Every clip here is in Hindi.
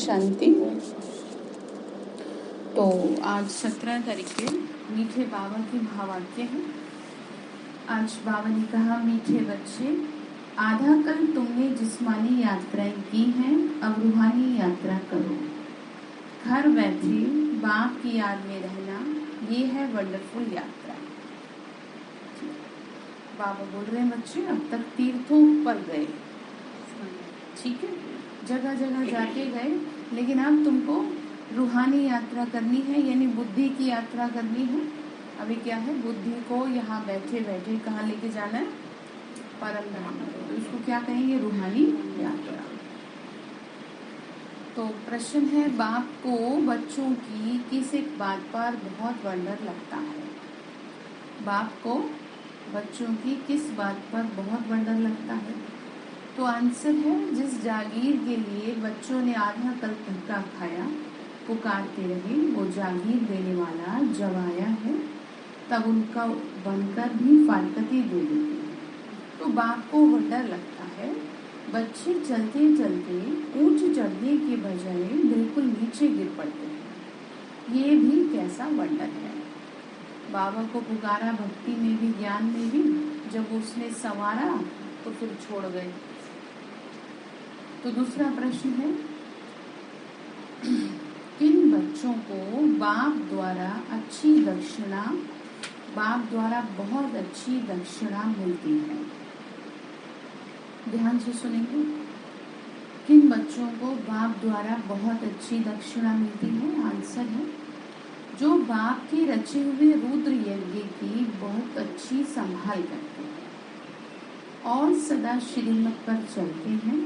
शांति। तो आज 17 तारीख के मीठे बाबा के भावाक्य हैं। आज बाबा ने कहा, मीठे बच्चे, आधा कल तुमने जिस्मानी यात्राएं की हैं, अब रूहानी यात्रा करो। घर बैठे बाप की याद में रहना, ये है वंडरफुल यात्रा। बाबा बोल रहे हैं, बच्चे अब तक तीर्थों पर गए, ठीक है, जगह जगह जाके गए, लेकिन अब तुमको रूहानी यात्रा करनी है, यानी बुद्धि की यात्रा करनी है। अभी क्या है, बुद्धि को यहाँ बैठे बैठे कहाँ लेके जाना है, परम धाम। तो इसको क्या कहेंगे, रूहानी यात्रा। तो प्रश्न है, बाप को बच्चों की किस एक बात पर बहुत वंडर लगता है? बाप को बच्चों की किस बात पर बहुत वंडर लगता है? तो आंसर है, जिस जागीर के लिए बच्चों ने आधा कल धक्का खाया, पुकारते रहे, वो जागीर देने वाला जब आया है, तब उनका बनकर भी फारकती दे देते हैं। तो बाप को वंडर लगता है, बच्चे चलते चलते ऊंच चढ़ने के बजाय बिल्कुल नीचे गिर पड़ते हैं। ये भी कैसा वंडर है। बाबा को पुकारा भक्ति में भी, ज्ञान में भी, जब उसने संवारा तो फिर छोड़ गए। तो दूसरा प्रश्न है, किन बच्चों को बाप द्वारा अच्छी दक्षिणा, बाप द्वारा बहुत अच्छी दक्षिणा मिलती है? ध्यान से सुनेंगे। किन बच्चों को बाप द्वारा बहुत अच्छी दक्षिणा मिलती है? आंसर है, जो बाप के रचे हुए रुद्र यज्ञ की बहुत अच्छी संभाल करते हैं और सदा श्रीमत पर चलते हैं,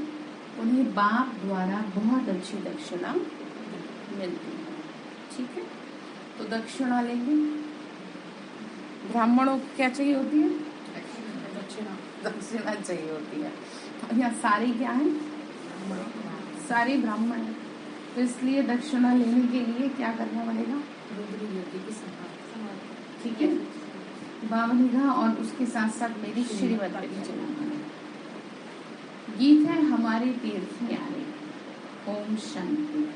उन्हें बाप द्वारा बहुत अच्छी दक्षिणा मिलती है। ठीक है, तो दक्षिणा लेंगे। ब्राह्मणों को क्या चाहिए होती है? दक्षिणा चाहिए होती है। यहाँ सारे क्या है? सारे ब्राह्मण है, तो इसलिए दक्षिणा लेने के लिए क्या करना पड़ेगा? ठीक है, बाबा ने कहा, और उसके साथ साथ मेरी श्रीमत पे चलना। गीत है हमारे तीर्थ न्यारे। ओम शांति।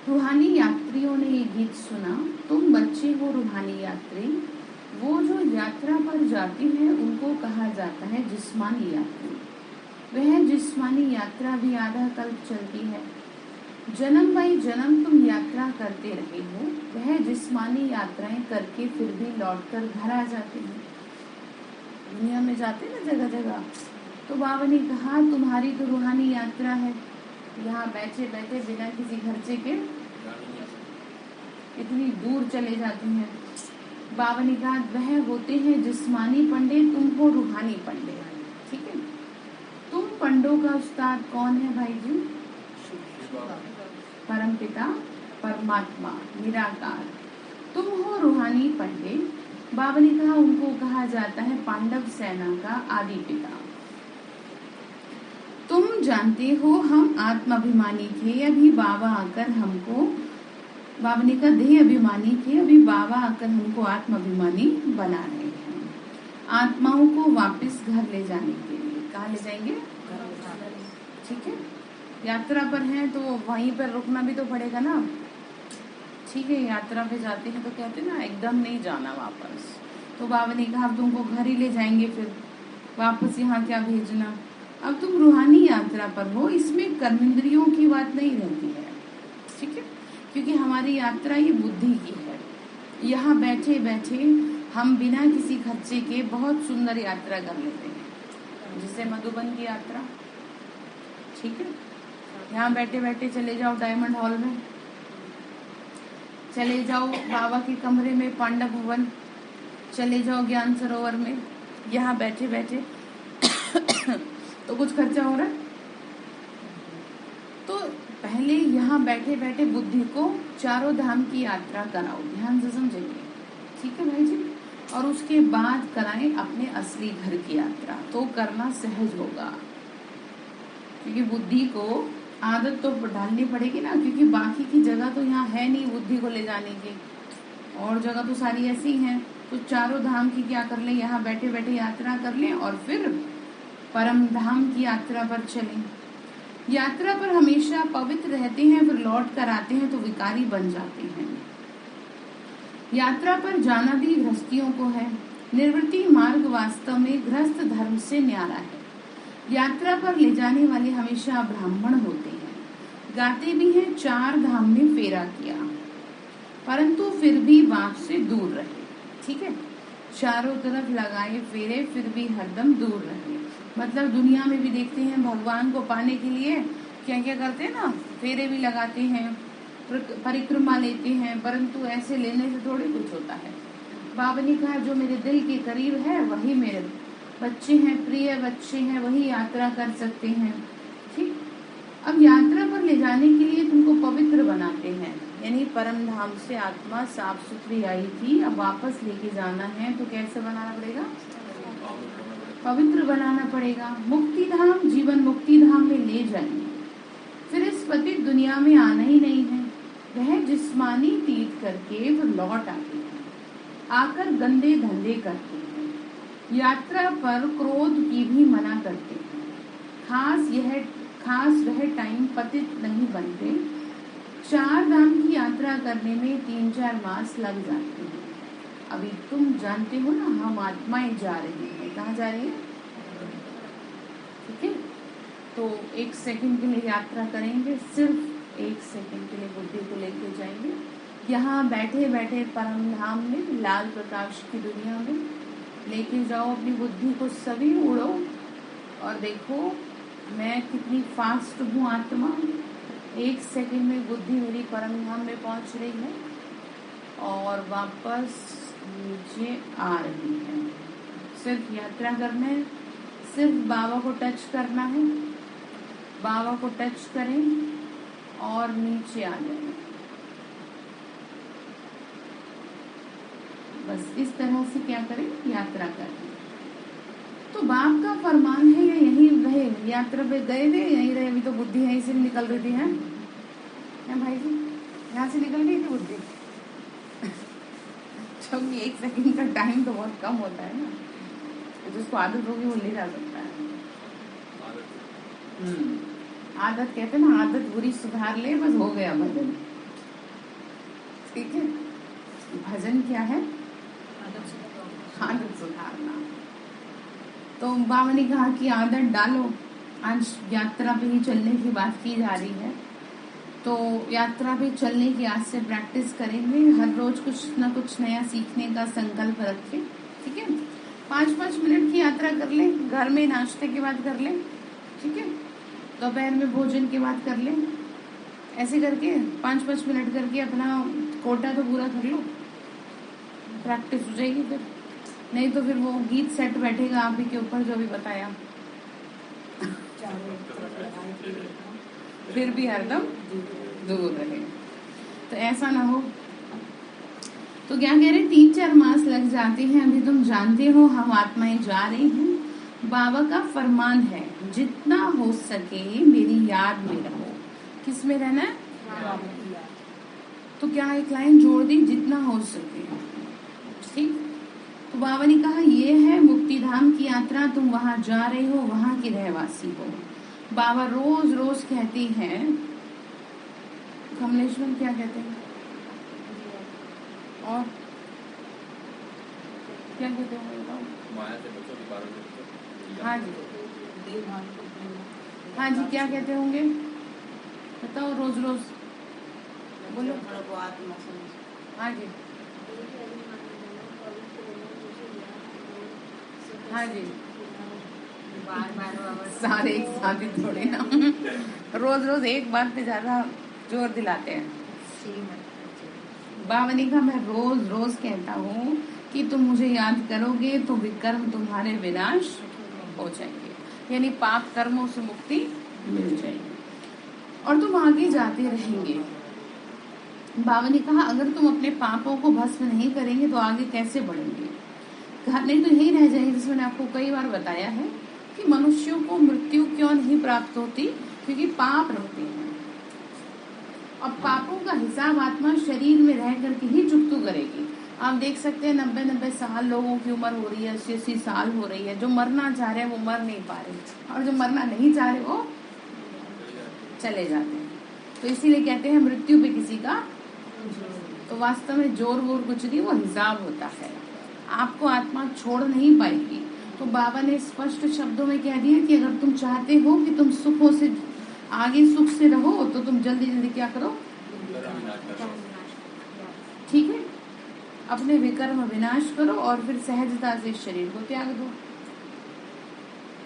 रूहानी यात्रियों ने ये गीत सुना, तुम बच्चे हो रूहानी यात्री। वो जो यात्रा पर जाती है उनको कहा जाता है जिस्मानी यात्री। वह जिस्मानी यात्रा भी आधा कल्प चलती है। जन्म बाई जन्म तुम यात्रा करते रहे हो। वह जिस्मानी यात्राएं करके फिर भी लौटकर घर आ जाते हैं। दुनिया में जाते ना जगह जगह। तो बाबा ने कहा, तुम्हारी तो रूहानी यात्रा है, यहाँ बैठे बैठे बिना किसी खर्चे के इतनी दूर चले जाते हैं। बाबा ने कहा, वह होते हैं जिस्मानी पंडे, तुम हो रूहानी पंडे। ठीक है, तुम पंडों का उस्ताद कौन है भाई जी? परम पिता परमात्मा निराकार। तुम हो रूहानी पंडे। बाबा ने कहा, उनको कहा जाता है पांडव सेना का आदि पिता। तुम जानते हो हम आत्माभिमानी थे, अभी बाबा आकर हमको, बाबा ने कहा देह अभिमानी थे, अभी बाबा आकर हमको आत्माभिमानी बना रहे हैं। आत्माओं को वापस घर ले जाने के लिए। कहाँ ले जाएंगे? ठीक है, यात्रा पर हैं तो वहीं पर रुकना भी तो पड़ेगा ना। ठीक है, यात्रा पे जाते हैं तो कहते हैं ना, एकदम नहीं जाना वापस। तो बाबा ने कहा, अब तुमको घर ही ले जाएंगे, फिर वापस यहाँ क्या भेजना। अब तुम रूहानी यात्रा पर हो, इसमें कर्मेंद्रियों की बात नहीं रहती है। ठीक है, क्योंकि हमारी यात्रा ये बुद्धि की है। यहाँ बैठे बैठे हम बिना किसी खर्चे के बहुत सुंदर यात्रा कर लेते हैं, जैसे मधुबन की यात्रा। ठीक है, यहाँ बैठे बैठे चले जाओ डायमंड हॉल में, चले जाओ बाबा के कमरे में पांडव भवन, चले जाओ ज्ञान सरोवर में, यहाँ बैठे बैठे तो कुछ खर्चा हो रहा है। तो पहले यहाँ बैठे बैठे बुद्धि को चारों धाम की यात्रा कराओ, ध्यान से समझेंगे। ठीक है भाई जी, और उसके बाद कराएं अपने असली घर की यात्रा, तो करना सहज होगा। क्योंकि बुद्धि को आदत तो डालनी पड़ेगी ना, क्योंकि बाकी की जगह तो यहाँ है नहीं बुद्धि को ले जाने की, और जगह तो सारी ऐसी हैं। तो चारों धाम की क्या कर लें, यहाँ बैठे बैठे यात्रा कर लें और फिर परम धाम की यात्रा पर चलें। यात्रा पर हमेशा पवित्र रहते हैं फिर लौट कर आते हैं तो विकारी बन जाते हैं। यात्रा पर जाना भी गृहस्थियों को है। निवृत्ति मार्ग वास्तव में गृहस्थ धर्म से न्यारा है। यात्रा पर ले जाने वाले हमेशा ब्राह्मण होते हैं। गाते भी हैं 4 धाम में फेरा किया, परंतु फिर भी बाप से दूर रहे। ठीक है, चारों तरफ लगाए फेरे फिर भी हरदम दूर रहे। मतलब दुनिया में भी देखते हैं भगवान को पाने के लिए क्या क्या करते हैं ना, फेरे भी लगाते हैं, परिक्रमा लेते हैं, परंतु ऐसे लेने से थोड़ी कुछ होता है। बाबा ने कहा जो मेरे दिल के करीब है वही मेरे बच्चे हैं, प्रिय बच्चे हैं, वही यात्रा कर सकते हैं। ठीक, अब यात्रा पर ले जाने के लिए तुमको पवित्र बनाते हैं, यानी परम धाम से आत्मा साफ सुथरी आई थी, अब वापस लेके जाना है तो कैसे बनाना पड़ेगा? पवित्र बनाना पड़ेगा। मुक्ति धाम, जीवन मुक्ति धाम में ले जाएंगे, फिर इस पतित दुनिया में आना ही नहीं है। वह जिस्मानी तीर्थ करके फिर लौट आते हैं, आकर गंदे धंधे करते हैं। यात्रा पर क्रोध की भी मना करते हैं। खास वह टाइम पतित नहीं बनते। 4 धाम की यात्रा करने में 3-4 मास लग जाते हैं। अभी तुम जानते हो ना, हम आत्माएं जा रही हैं। कहाँ जा रही है? ठीक है, तो 1 सेकंड के लिए यात्रा करेंगे, सिर्फ 1 सेकंड के लिए बुद्धि को लेके जाएंगे। यहाँ बैठे बैठे परम धाम में, लाल प्रकाश की दुनिया में लेके जाओ अपनी बुद्धि को, सभी उड़ो और देखो मैं कितनी फास्ट हूँ आत्मा। 1 सेकंड में बुद्धि मेरी परम धाम में पहुँच रही है और वापस नीचे आ रही है। सिर्फ यात्रा करना है, सिर्फ बाबा को टच करना है। बाबा को टच करें और नीचे आ जाए। बस इस तरह से क्या करें? यात्रा करें। तो बाप का फरमान है या यहीं रहे? यात्रा पे गए थे, यहीं रहे। अभी तो बुद्धि यहीं से निकल रही थी, है भाई जी? यहाँ से निकल गई थी बुद्धि। क्योंकि 1 सेकंड का टाइम तो बहुत कम होता है ना, जिसको आदत होगी वो ले जा सकता है। आदत कहते ना, आदत बुरी सुधार ले, बस हो गया भजन। ठीक है, भजन क्या है? आदत सुधारना। तो बाबा ने कहा कि आदत डालो। आज यात्रा पे ही चलने की बात की जा रही है, तो यात्रा पे चलने की आज से प्रैक्टिस करेंगे। हर रोज कुछ ना कुछ नया सीखने का संकल्प रखें। ठीक है, 5-5 मिनट की यात्रा कर ले, घर में नाश्ते के बाद कर ले, ठीक है, दोपहर में भोजन के बाद कर ले। ऐसे करके 5-5 मिनट करके अपना कोटा तो पूरा कर लो, प्रैक्टिस हो जाएगी। फिर नहीं तो फिर वो गीत सेट बैठेगा आप ही के ऊपर, जो भी बताया। फिर भी हरदम दूर रहे, तो ऐसा ना हो। तो क्या कह रहे? 3-4 मास लग जाते हैं। अभी तुम जानते हो हम आत्माएं जा रही हैं। बाबा का फरमान है जितना हो सके मेरी याद में रहो। किस में रहना है? तो क्या एक लाइन जोड़ दी, जितना हो सके। ठीक, तो बाबा ने कहा ये है मुक्ति धाम की यात्रा, तुम वहां जा रहे हो, वहां के रहवासी हो। बाबा रोज रोज कहते हैं, कमलेश्वर क्या कहते हैं और क्या कहते हैं बताओ? माया से बचो, विकारों से बचो। हाँ जी, हाँ जी, क्या कहते होंगे बताओ? रोज रोज बोलो। हाँ जी, हाँ जी, सारे एक साथ ही थोड़े ना रोज रोज एक बात पे ज्यादा जोर दिलाते हैं। बाबा ने कहा मैं रोज रोज कहता हूँ कि तुम मुझे याद करोगे तो विकर्म तुम्हारे विनाश हो जाएंगे, यानी पाप कर्मों से मुक्ति मिल जाएगी और तुम आगे जाते रहेंगे। बाबा ने कहा अगर तुम अपने पापों को भस्म नहीं करेंगे तो आगे कैसे बढ़ेंगे? नहीं तो यही रह जाएंगे। जिसमें मैंने आपको कई बार बताया है कि मनुष्यों को मृत्यु क्यों नहीं प्राप्त होती, क्योंकि पाप रहते हैं। और पापों का हिसाब आत्मा शरीर में रह करके ही चुकतू करेगी। आप देख सकते हैं 90-90 साल लोगों की उम्र हो रही है, 80-80 साल हो रही है। जो मरना चाह रहे हैं वो मर नहीं पा रहे, और जो मरना नहीं चाह रहे वो चले जाते हैं। तो इसीलिए कहते हैं मृत्यु पे किसी का, तो वास्तव में जोर वोर कुछ नहीं, वो हिसाब होता है। आपको आत्मा छोड़ नहीं पाएगी। तो बाबा ने स्पष्ट शब्दों में कह दिया कि अगर तुम चाहते हो कि तुम सुखों से आगे सुख से रहो तो तुम जल्दी जल्दी क्या करो, ठीक है, अपने विकर्म विनाश करो और फिर सहजता से शरीर को त्याग दो।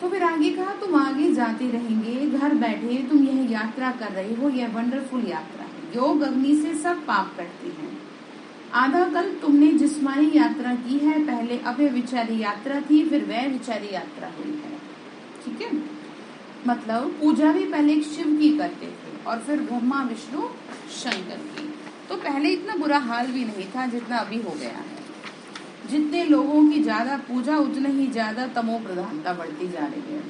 तो फिर आगे कहा, तुम आगे जाते रहेंगे, घर बैठे तुम यह यात्रा कर रहे हो, यह वंडरफुल यात्रा है। योग अग्नि से सब पाप कटते हैं। आधा कल तुमने जिस्मानी यात्रा की है, पहले अव्यय विचारी यात्रा थी, फिर वह विचारी यात्रा हुई है, ठीक है। मतलब पूजा भी पहले शिव की करते थे और फिर ब्रह्मा विष्णु शंकर की। तो पहले इतना बुरा हाल भी नहीं था जितना अभी हो गया है। जितने लोगों की ज्यादा पूजा उतने ही ज्यादा तमो प्रधानता बढ़ती जा रही है।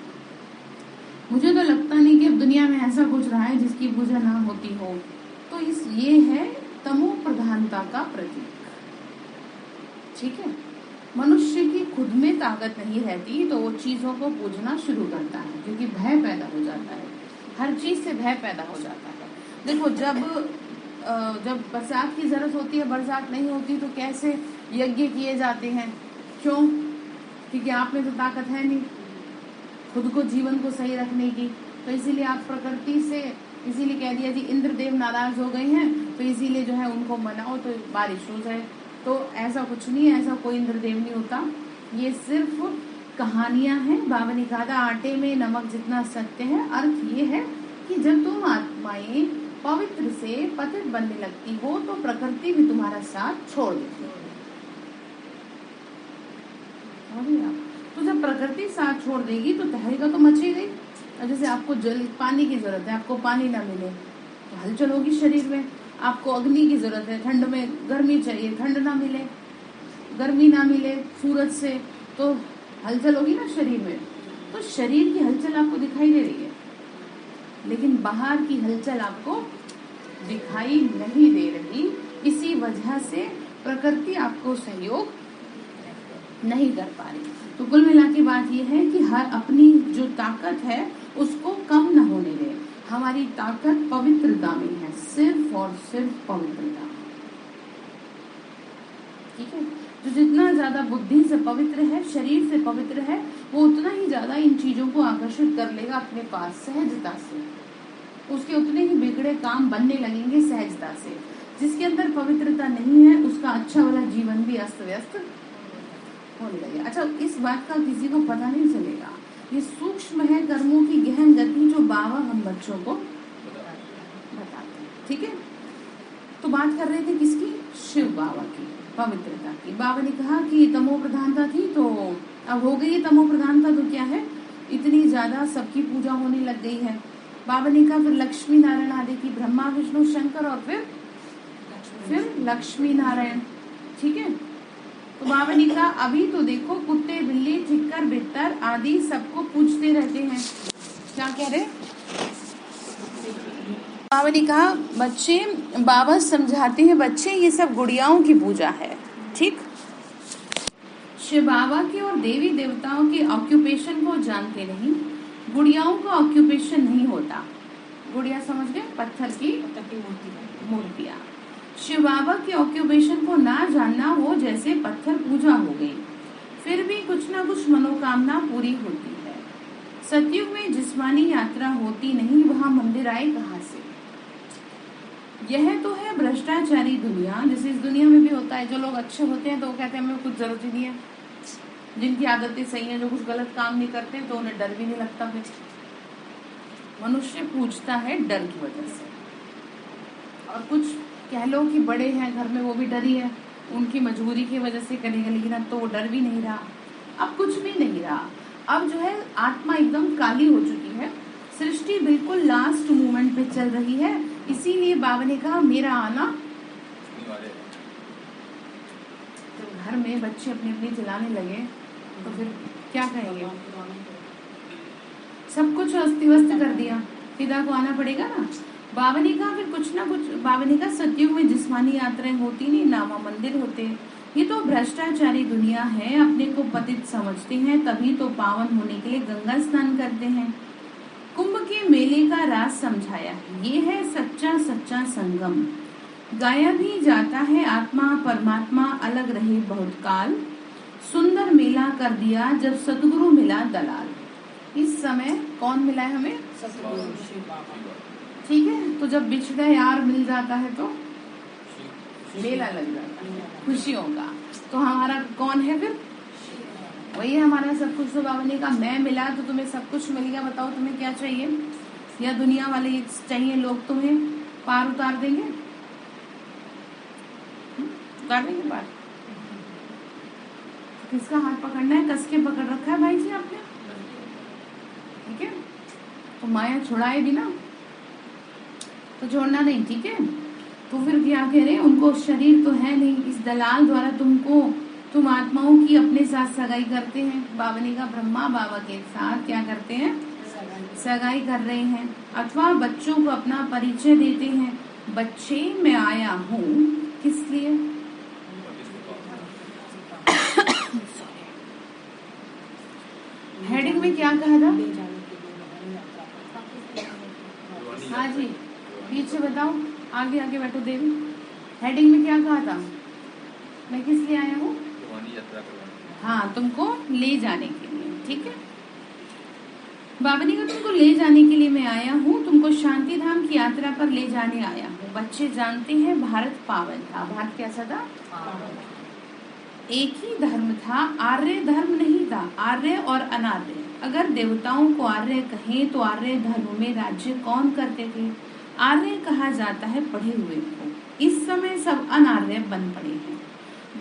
मुझे तो लगता नहीं कि अब दुनिया में ऐसा कुछ रहा है जिसकी पूजा ना होती हो। तो ये है तमो प्रधानता का प्रतीक, ठीक है। मनुष्य की खुद में ताकत नहीं रहती तो वो चीजों को पूजना शुरू करता है, क्योंकि भय पैदा हो जाता है, हर चीज से भय पैदा हो जाता है। देखो जब बरसात की जरूरत होती है, बरसात नहीं होती तो कैसे यज्ञ किए जाते हैं, क्यों? क्योंकि आप में तो ताकत है नहीं खुद को जीवन को सही रखने की। तो इसीलिए आप प्रकृति से, इसीलिए कह दिया जी इंद्रदेव नाराज हो गए हैं तो इसीलिए जो है उनको मनाओ तो बारिश हो जाए। तो ऐसा कुछ नहीं है, ऐसा कोई इंद्रदेव नहीं होता, ये सिर्फ कहानियां हैं। बाबा ने कहा था आटे में नमक जितना सत्य है। अर्थ ये है कि जब तुम आत्माएं पवित्र से पतित बनने लगती हो तो प्रकृति भी तुम्हारा साथ छोड़ देती है। तो जब प्रकृति साथ छोड़ देगी तो तहरीका तो मचेगी। जैसे आपको जल पानी की जरूरत है, आपको पानी ना मिले तो हलचल होगी शरीर में। आपको अग्नि की जरूरत है, ठंड में गर्मी चाहिए, ठंड ना मिले, गर्मी ना मिले सूरज से तो हलचल होगी ना शरीर में। तो शरीर की हलचल आपको दिखाई दे रही है, लेकिन बाहर की हलचल आपको दिखाई नहीं दे रही। इसी वजह से प्रकृति आपको सहयोग नहीं कर पा रही। तो कुल मिला के बात यह है कि हर अपनी जो ताकत है उसको कम न होने दे। हमारी ताकत पवित्रता में है, सिर्फ और सिर्फ पवित्रता, ठीक है। जो जितना ज्यादा बुद्धि से पवित्र है, शरीर से पवित्र है, वो उतना ही ज्यादा इन चीजों को आकर्षित कर लेगा अपने पास सहजता से। उसके उतने ही बिगड़े काम बनने लगेंगे सहजता से। जिसके अंदर पवित्रता नहीं है उसका अच्छा वाला जीवन भी अस्त व्यस्त होने लगेगा। अच्छा, इस बात का किसी को पता नहीं चलेगा। ये सूक्ष्म है कर्मों की गहन गति जो बाबा हम बच्चों को बताते हैं, ठीक है। तो बात कर रहे थे किसकी? शिव बाबा की, पवित्रता की। बाबा ने कहा कि तमो प्रधानता थी तो अब हो गई तमो प्रधानता, तो क्या है इतनी ज्यादा सबकी पूजा होने लग गई है। बाबा ने कहा फिर लक्ष्मी नारायण आदि की, ब्रह्मा विष्णु शंकर और फिर लक्ष्मी नारायण, ठीक है। तो बाबा ने कहा अभी तो देखो कुत्ते बिल्ली ठिक्कर बित्तर आदि सबको पूजते रहते हैं। क्या कह रहे? बाबा ने कहा बच्चे, बाबा समझाते हैं बच्चे ये सब गुड़ियाओं की पूजा है, ठीक। शिव बाबा के और देवी देवताओं के ऑक्यूपेशन को जानते नहीं, गुड़ियाओं का ऑक्यूपेशन नहीं होता। गुड़िया समझ गए? पत्थर की मूर्तियां। शिव बाबा के ऑक्यूपेशन को ना जानना वो जैसे पत्थर पूजा हो गई। फिर भी कुछ ना कुछ मनोकामना पूरी होती है। सतयुग में जिस्मानी यात्रा होती नहीं, वहाँ मंदिर आए कहाँ से? यह तो है भ्रष्टाचारी दुनिया, जैसे इस दुनिया में भी होता है। जो लोग अच्छे होते हैं तो वो कहते हैं हमें कुछ जरूरत ही नहीं है। जिनकी आदतें सही हैं, जो कुछ गलत काम नहीं करते तो उन्हें डर भी नहीं लगता। फिर मनुष्य पूछता है डर की वजह से। और कुछ कह लो कि बड़े हैं घर में, वो भी डरी है, उनकी मजबूरी की वजह से करेंगे, लेकिन अब तो वो डर भी नहीं रहा, अब कुछ भी नहीं रहा। अब जो है आत्मा एकदम काली हो चुकी है, सृष्टि बिल्कुल लास्ट मोमेंट पे चल रही है। इसीलिए बाबा ने कहा मेरा आना। तो घर में बच्चे अपनी अपनी चलाने लगे तो फिर क्या कहेंगे? सब कुछ अस्त व्यस्त कर दिया, पिता को आना पड़ेगा ना। बाबा ने कहा फिर कुछ ना कुछ, बाबा ने कहा सतयुग में जिस्मानी यात्राएं होती नहीं, ना वहाँ मंदिर होते। ये तो भ्रष्टाचारी दुनिया है, अपने को पतित समझते हैं, तभी तो पावन होने के लिए गंगा स्नान करते हैं। कुंभ के मेले का राज समझाया है, ये है सच्चा सच्चा संगम। गाया भी जाता है आत्मा परमात्मा अलग रहे बहुत काल, सुंदर मेला कर दिया जब सतगुरु मिला दलाल। इस समय कौन मिला है हमें? सतगुरु शिव बाबा। ठीक है, तो जब बिछड़ा यार मिल जाता है तो मेला लग जाता है खुशियों का। तो हमारा कौन है फिर? वही है हमारा सब कुछ। तो बाबा ने कहा मैं मिला तो तुम्हें सब कुछ मिल गया, बताओ तुम्हें क्या चाहिए? या दुनिया वाले चाहिए लोग तुम्हें पार उतार देंगे? उतार देंगे पार? किसका हाथ पकड़ना है? कस के पकड़ रखा है भाई जी आपने, ठीक है? तो माया छुड़ाए भी ना तो छोड़ना नहीं, ठीक है? तो फिर क्या कह रहे हैं? उनको शरीर तो है नहीं, इस दलाल द्वारा तुम आत्माओं की अपने साथ सगाई करते हैं। बाबा ने कहा ब्रह्मा बाबा के साथ क्या करते हैं? सगाई कर रहे हैं। अथवा बच्चों को अपना परिचय देते हैं, बच्चे मैं आया हूँ किस लिए? हेडिंग में क्या कहा था? हाँ जी, पीछे बताओ, आगे आगे बैठो देवी। हेडिंग में क्या कहा था? मैं किस लिए आया हूँ? हाँ, तुमको ले जाने के लिए, ठीक है? बाबा ने कहा तुमको ले जाने के लिए मैं आया हूँ, तुमको शांति धाम की यात्रा पर ले जाने आया हूँ। बच्चे जानते हैं भारत पावन था। भारत कैसा था? एक ही धर्म था, आर्य धर्म नहीं था, आर्य और अनार्य। अगर देवताओं को आर्य कहें तो आर्य धर्म में राज्य कौन करते थे? आर्य कहा जाता है पढ़े हुए को। इस समय सब अनार्य बन पड़े हैं,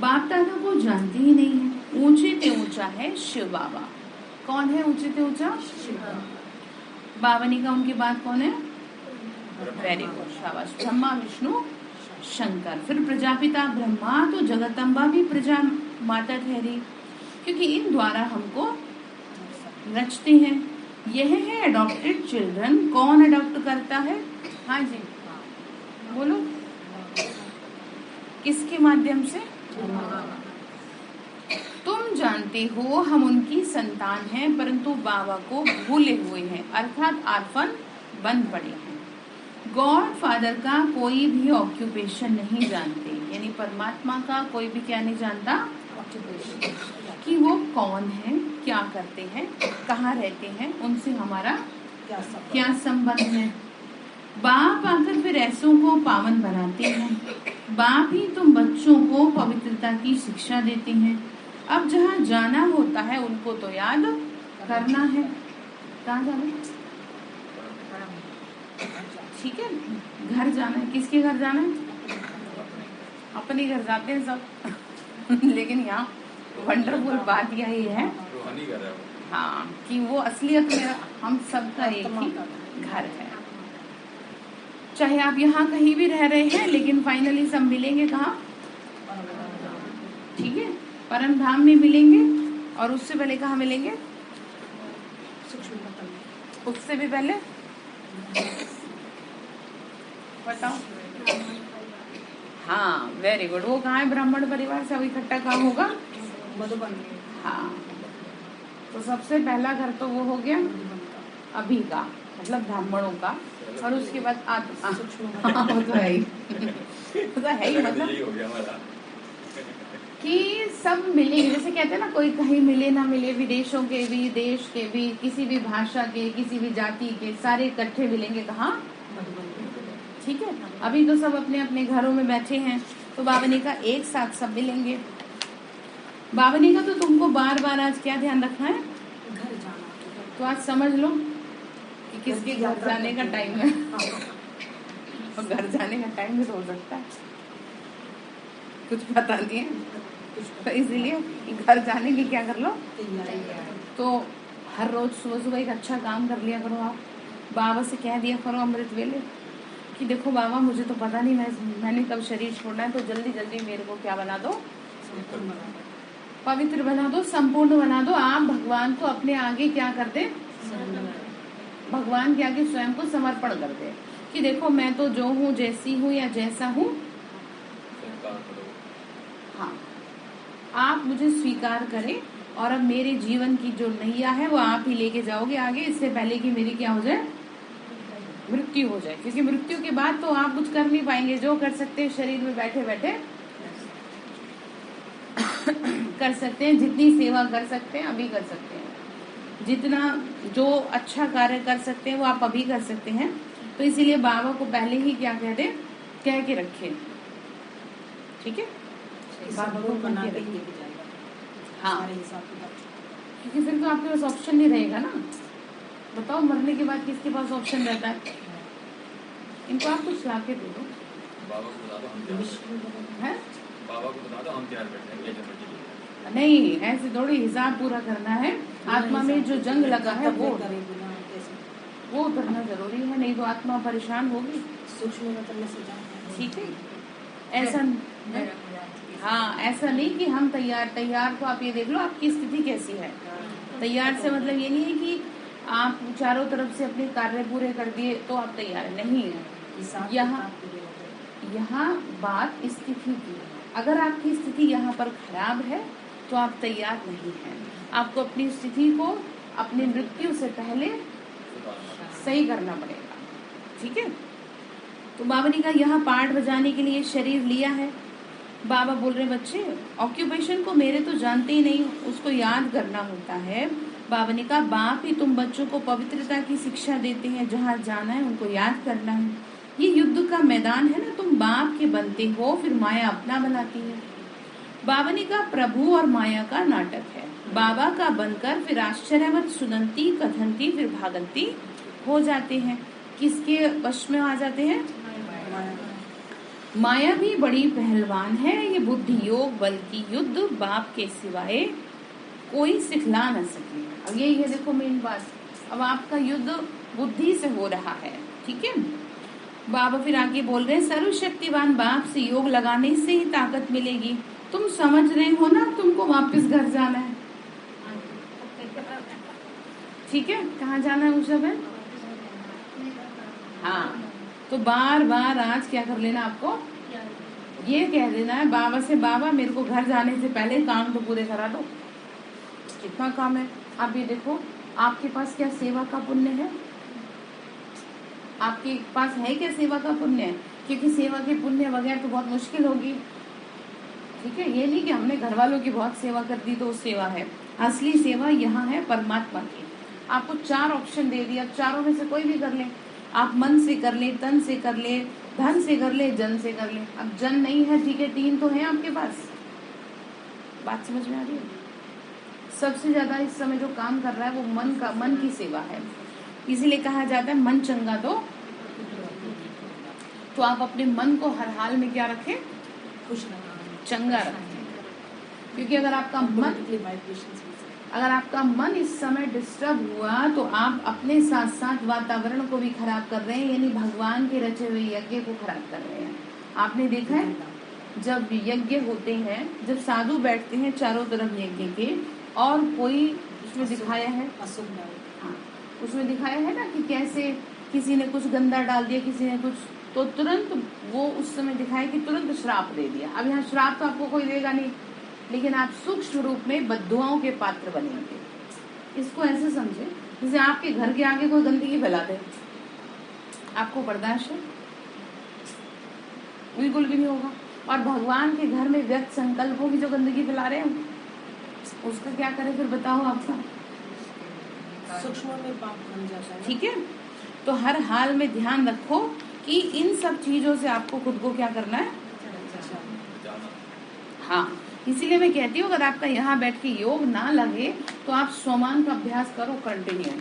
बाप दादा को जानते ही नहीं है। ऊंचे ते ऊंचा है शिव बाबा। कौन है ऊंचे ते ऊंचा? शिव बाबा ने कहा उनके बाद कौन है? वेरी गुड, शाबाश। ब्रह्मा विष्णु शंकर, फिर प्रजापिता ब्रह्मा, तो जगदम्बा भी प्रजा माता ठहरी, क्योंकि इन द्वारा हमको रचते हैं। यह है अडॉप्टेड चिल्ड्रन। कौन अडॉप्ट करता है? हाँ जी बोलो, किसके माध्यम से? तुम जानते हो हम उनकी संतान हैं, परंतु बाबा को भूले हुए हैं, अर्थात आर्फन बन पड़े हैं। गॉड फादर का कोई भी ऑक्यूपेशन नहीं जानते, यानी परमात्मा का कोई भी क्या नहीं जानता? ऑक्यूपेशन, कि वो कौन है, क्या करते हैं, कहाँ रहते हैं, उनसे हमारा क्या संबंध है। बाप आकर फिर ऐसों को पावन बनाते हैं। बाप ही तुम बच्चों को पवित्रता की शिक्षा देते हैं। अब जहाँ जाना होता है उनको तो याद करना है। कहाँ जाना? ठीक है, घर जाना है। किसके घर जाना है? अपने घर जाते हैं सब लेकिन यहाँ वंडरफुल बात यही है हाँ, कि वो असलियत में हम सबका एक ही घर है। चाहे आप यहाँ कहीं भी रह रहे हैं, लेकिन फाइनली सब मिलेंगे कहाँ? ठीक है, परम धाम में मिलेंगे। और उससे पहले कहाँ मिलेंगे? उससे भी पहले बताओ। हाँ, वेरी गुड। वो कहाँ है? ब्राह्मण परिवार सब इकट्ठा कहाँ होगा? मधुबन। हाँ, तो सबसे पहला घर तो वो हो गया अभी का, मतलब ब्राह्मणों का, और उसके बाद वो तो है ही मतलब कि सब मिलेंगे। जैसे कहते हैं ना, कोई कहीं मिले ना मिले, विदेशों के भी, देश के भी, किसी भी भाषा के, किसी भी जाति के, सारे इकट्ठे मिलेंगे कहाँ? ठीक है, अभी तो सब अपने अपने घरों में बैठे हैं, तो बाबा ने कहा एक साथ सब मिलेंगे। बाबा ने कहा तो तुमको बार बार आज क्या ध्यान रखना है? घर जाना। तो आज समझ लो कि किसके घर जाने का टाइम है और घर जाने का टाइम भी हो सकता है, कुछ पता नहीं है, तो इसीलिए घर जाने की क्या कर लो? तो हर रोज सुबह सुबह एक अच्छा काम कर लिया करो। आप बाबा से कह दिया करो अमृत वेले कि देखो बाबा, मुझे तो पता नहीं मैंने कब शरीर छोड़ना है, तो जल्दी जल्दी मेरे को क्या बना दो? पवित्र बना दो, संपूर्ण बना दो। आप भगवान को अपने आगे क्या कर दे? भगवान के आगे स्वयं को समर्पण कर दे कि देखो मैं तो जो हूँ, जैसी हूँ या जैसा हूँ, हाँ, आप मुझे स्वीकार करें और अब मेरे जीवन की जो नैया है वो आप ही लेके जाओगे आगे, इससे पहले कि मेरी क्या हो जाए? मृत्यु हो जाए, क्योंकि मृत्यु के बाद तो आप कुछ कर नहीं पाएंगे। जो कर सकते हैं शरीर में बैठे बैठे कर सकते हैं, जितनी सेवा कर सकते हैं अभी कर सकते हैं, जितना जो अच्छा कार्य कर सकते हैं वो आप अभी कर सकते हैं। तो इसीलिए बाबा को पहले ही क्या कहते, कह के रखे, ठीक है, बाबा को बना के रखे। हाँ, क्योंकि फिर तो आपके पास ऑप्शन नहीं रहेगा ना। बताओ मरने के बाद किसके पास ऑप्शन रहता है? इनको आप कुछ ला के दे दो। बाबा को बता दो हम तैयार हैं। बाबा को बता दो हम तैयार बैठे हैं। नहीं, ऐसे थोड़ी हिसाब पूरा करना है। आत्मा में जो जंग लगा है वो उतरना जरूरी है, नहीं तो आत्मा परेशान होगी। सूक्ष्म ठीक है, ऐसा हाँ, ऐसा नहीं कि हम तैयार तो आप ये देख लो आपकी स्थिति कैसी है। तैयार से मतलब ये नहीं है कि आप चारों तरफ से अपने कार्य पूरे कर दिए तो आप तैयार नहीं है। यहाँ बात स्थिति की, अगर आपकी स्थिति यहाँ पर खराब है तो आप तैयार नहीं हैं। आपको अपनी स्थिति को अपनी मृत्यु से पहले सही करना पड़ेगा, ठीक है। तो बाबा ने कहा यहाँ पार्ट बजाने के लिए शरीर लिया है। बाबा बोल रहे बच्चे ऑक्यूपेशन को मेरे तो जानते ही नहीं, उसको याद करना होता है। बाबा ने कहा बाप ही तुम बच्चों को पवित्रता की शिक्षा देते हैं, जहाँ जाना है उनको याद करना है। ये युद्ध का मैदान है ना, तुम बाप के बनते हो फिर माया अपना बनाती है। बाबा ने कहा प्रभु और माया का नाटक है। बाबा का बनकर फिर आश्चर्यवत सुनंती कथनती फिर भागंती हो जाते हैं। किसके वश में आ जाते हैं? माया भी बड़ी पहलवान है, ये बुद्धि योग बल की युद्ध बाप के सिवाय कोई सिखला न सके। अब यही है देखो मेन बात, अब आपका युद्ध बुद्धि से हो रहा है, ठीक है। बाबा फिर आगे बोल रहे हैं सर्वशक्तिवान बाप से योग लगाने से ही ताकत मिलेगी। तुम समझ रहे हो ना, तुमको वापस घर जाना है, ठीक है। कहाँ जाना है उस समय? हाँ, तो बार बार आज क्या कर लेना, आपको ये कह देना है बाबा से, बाबा मेरे को घर जाने से पहले काम तो पूरे करा दो। कितना काम है आप ये देखो, आपके पास क्या सेवा का पुण्य है? आपके पास है क्या सेवा का पुण्य? क्योंकि सेवा के पुण्य बगैर तो बहुत मुश्किल होगी, ठीक है। ये नहीं कि हमने घर वालों की बहुत सेवा कर दी तो सेवा है। असली सेवा यहाँ है परमात्मा की। आपको 4 ऑप्शन दे दिया, चारों में से कोई भी कर ले। आप मन से कर ले, तन से कर ले, धन से कर ले, जन से कर ले। अब जन नहीं है, ठीक है, 3 तो है आपके पास। बात समझ में आ रही है? सबसे ज्यादा इस समय जो काम कर रहा है वो मन की सेवा है। इसीलिए कहा जाता है मन चंगा तो आप अपने मन को हर हाल में क्या रखें? खुश चंगा रखें। क्योंकि अगर आपका मन इस समय डिस्टर्ब हुआ तो आप अपने साथ साथ वातावरण को भी खराब कर रहे हैं, यानी भगवान के रचे हुए यज्ञ को खराब कर रहे हैं। आपने देखा है जब यज्ञ होते हैं, जब साधु बैठते हैं चारों तरफ यज्ञ के, और कोई उसमें दिखाया है, हाँ, उसमें दिखाया है ना कि कैसे किसी ने कुछ गंदा डाल दिया, किसी ने कुछ, तो तुरंत वो उस समय दिखाया कि तुरंत श्राप दे दिया। अब यहाँ श्राप तो आपको कोई देगा नहीं, लेकिन आप सूक्ष्म रूप में बद्दुआओं के पात्र बनेंगे। इसको ऐसे समझे जैसे आपके घर के आगे कोई गंदगी फैला दे, आपको बर्दाश्त है? बिल्कुल भी नहीं होगा। और भगवान के घर में व्यक्त संकल्पों की जो गंदगी फैला रहे हैं उसका क्या करें फिर बताओ आपका? सूक्ष्म में पाप बन जाता है, ठीक है। तो हर हाल में ध्यान रखो कि इन सब चीजों से आपको खुद को क्या करना है? हाँ, इसीलिए मैं कहती हूँ अगर आपका यहाँ बैठ के योग ना लगे तो आप स्वमान का अभ्यास करो कंटिन्यू।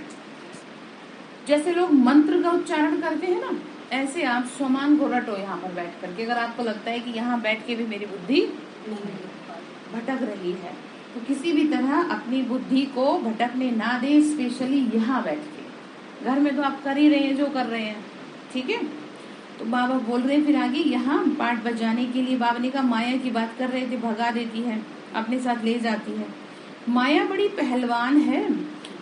जैसे लोग मंत्र का उच्चारण करते हैं ना, ऐसे आप स्वमान को रटो यहाँ पर बैठ करके। अगर आपको लगता है कि यहाँ बैठ के भी मेरी बुद्धि भटक रही है तो किसी भी तरह अपनी बुद्धि को भटकने ना दे, स्पेशली यहाँ बैठ के। घर में तो आप कर ही रहे हैं जो कर रहे हैं, ठीक है। तो बाबा बोल रहे हैं फिर आगे, यहाँ पाठ बजाने के लिए बाबा ने कहा माया की बात कर रहे थे, भगा देती है, अपने साथ ले जाती है। माया बड़ी पहलवान है,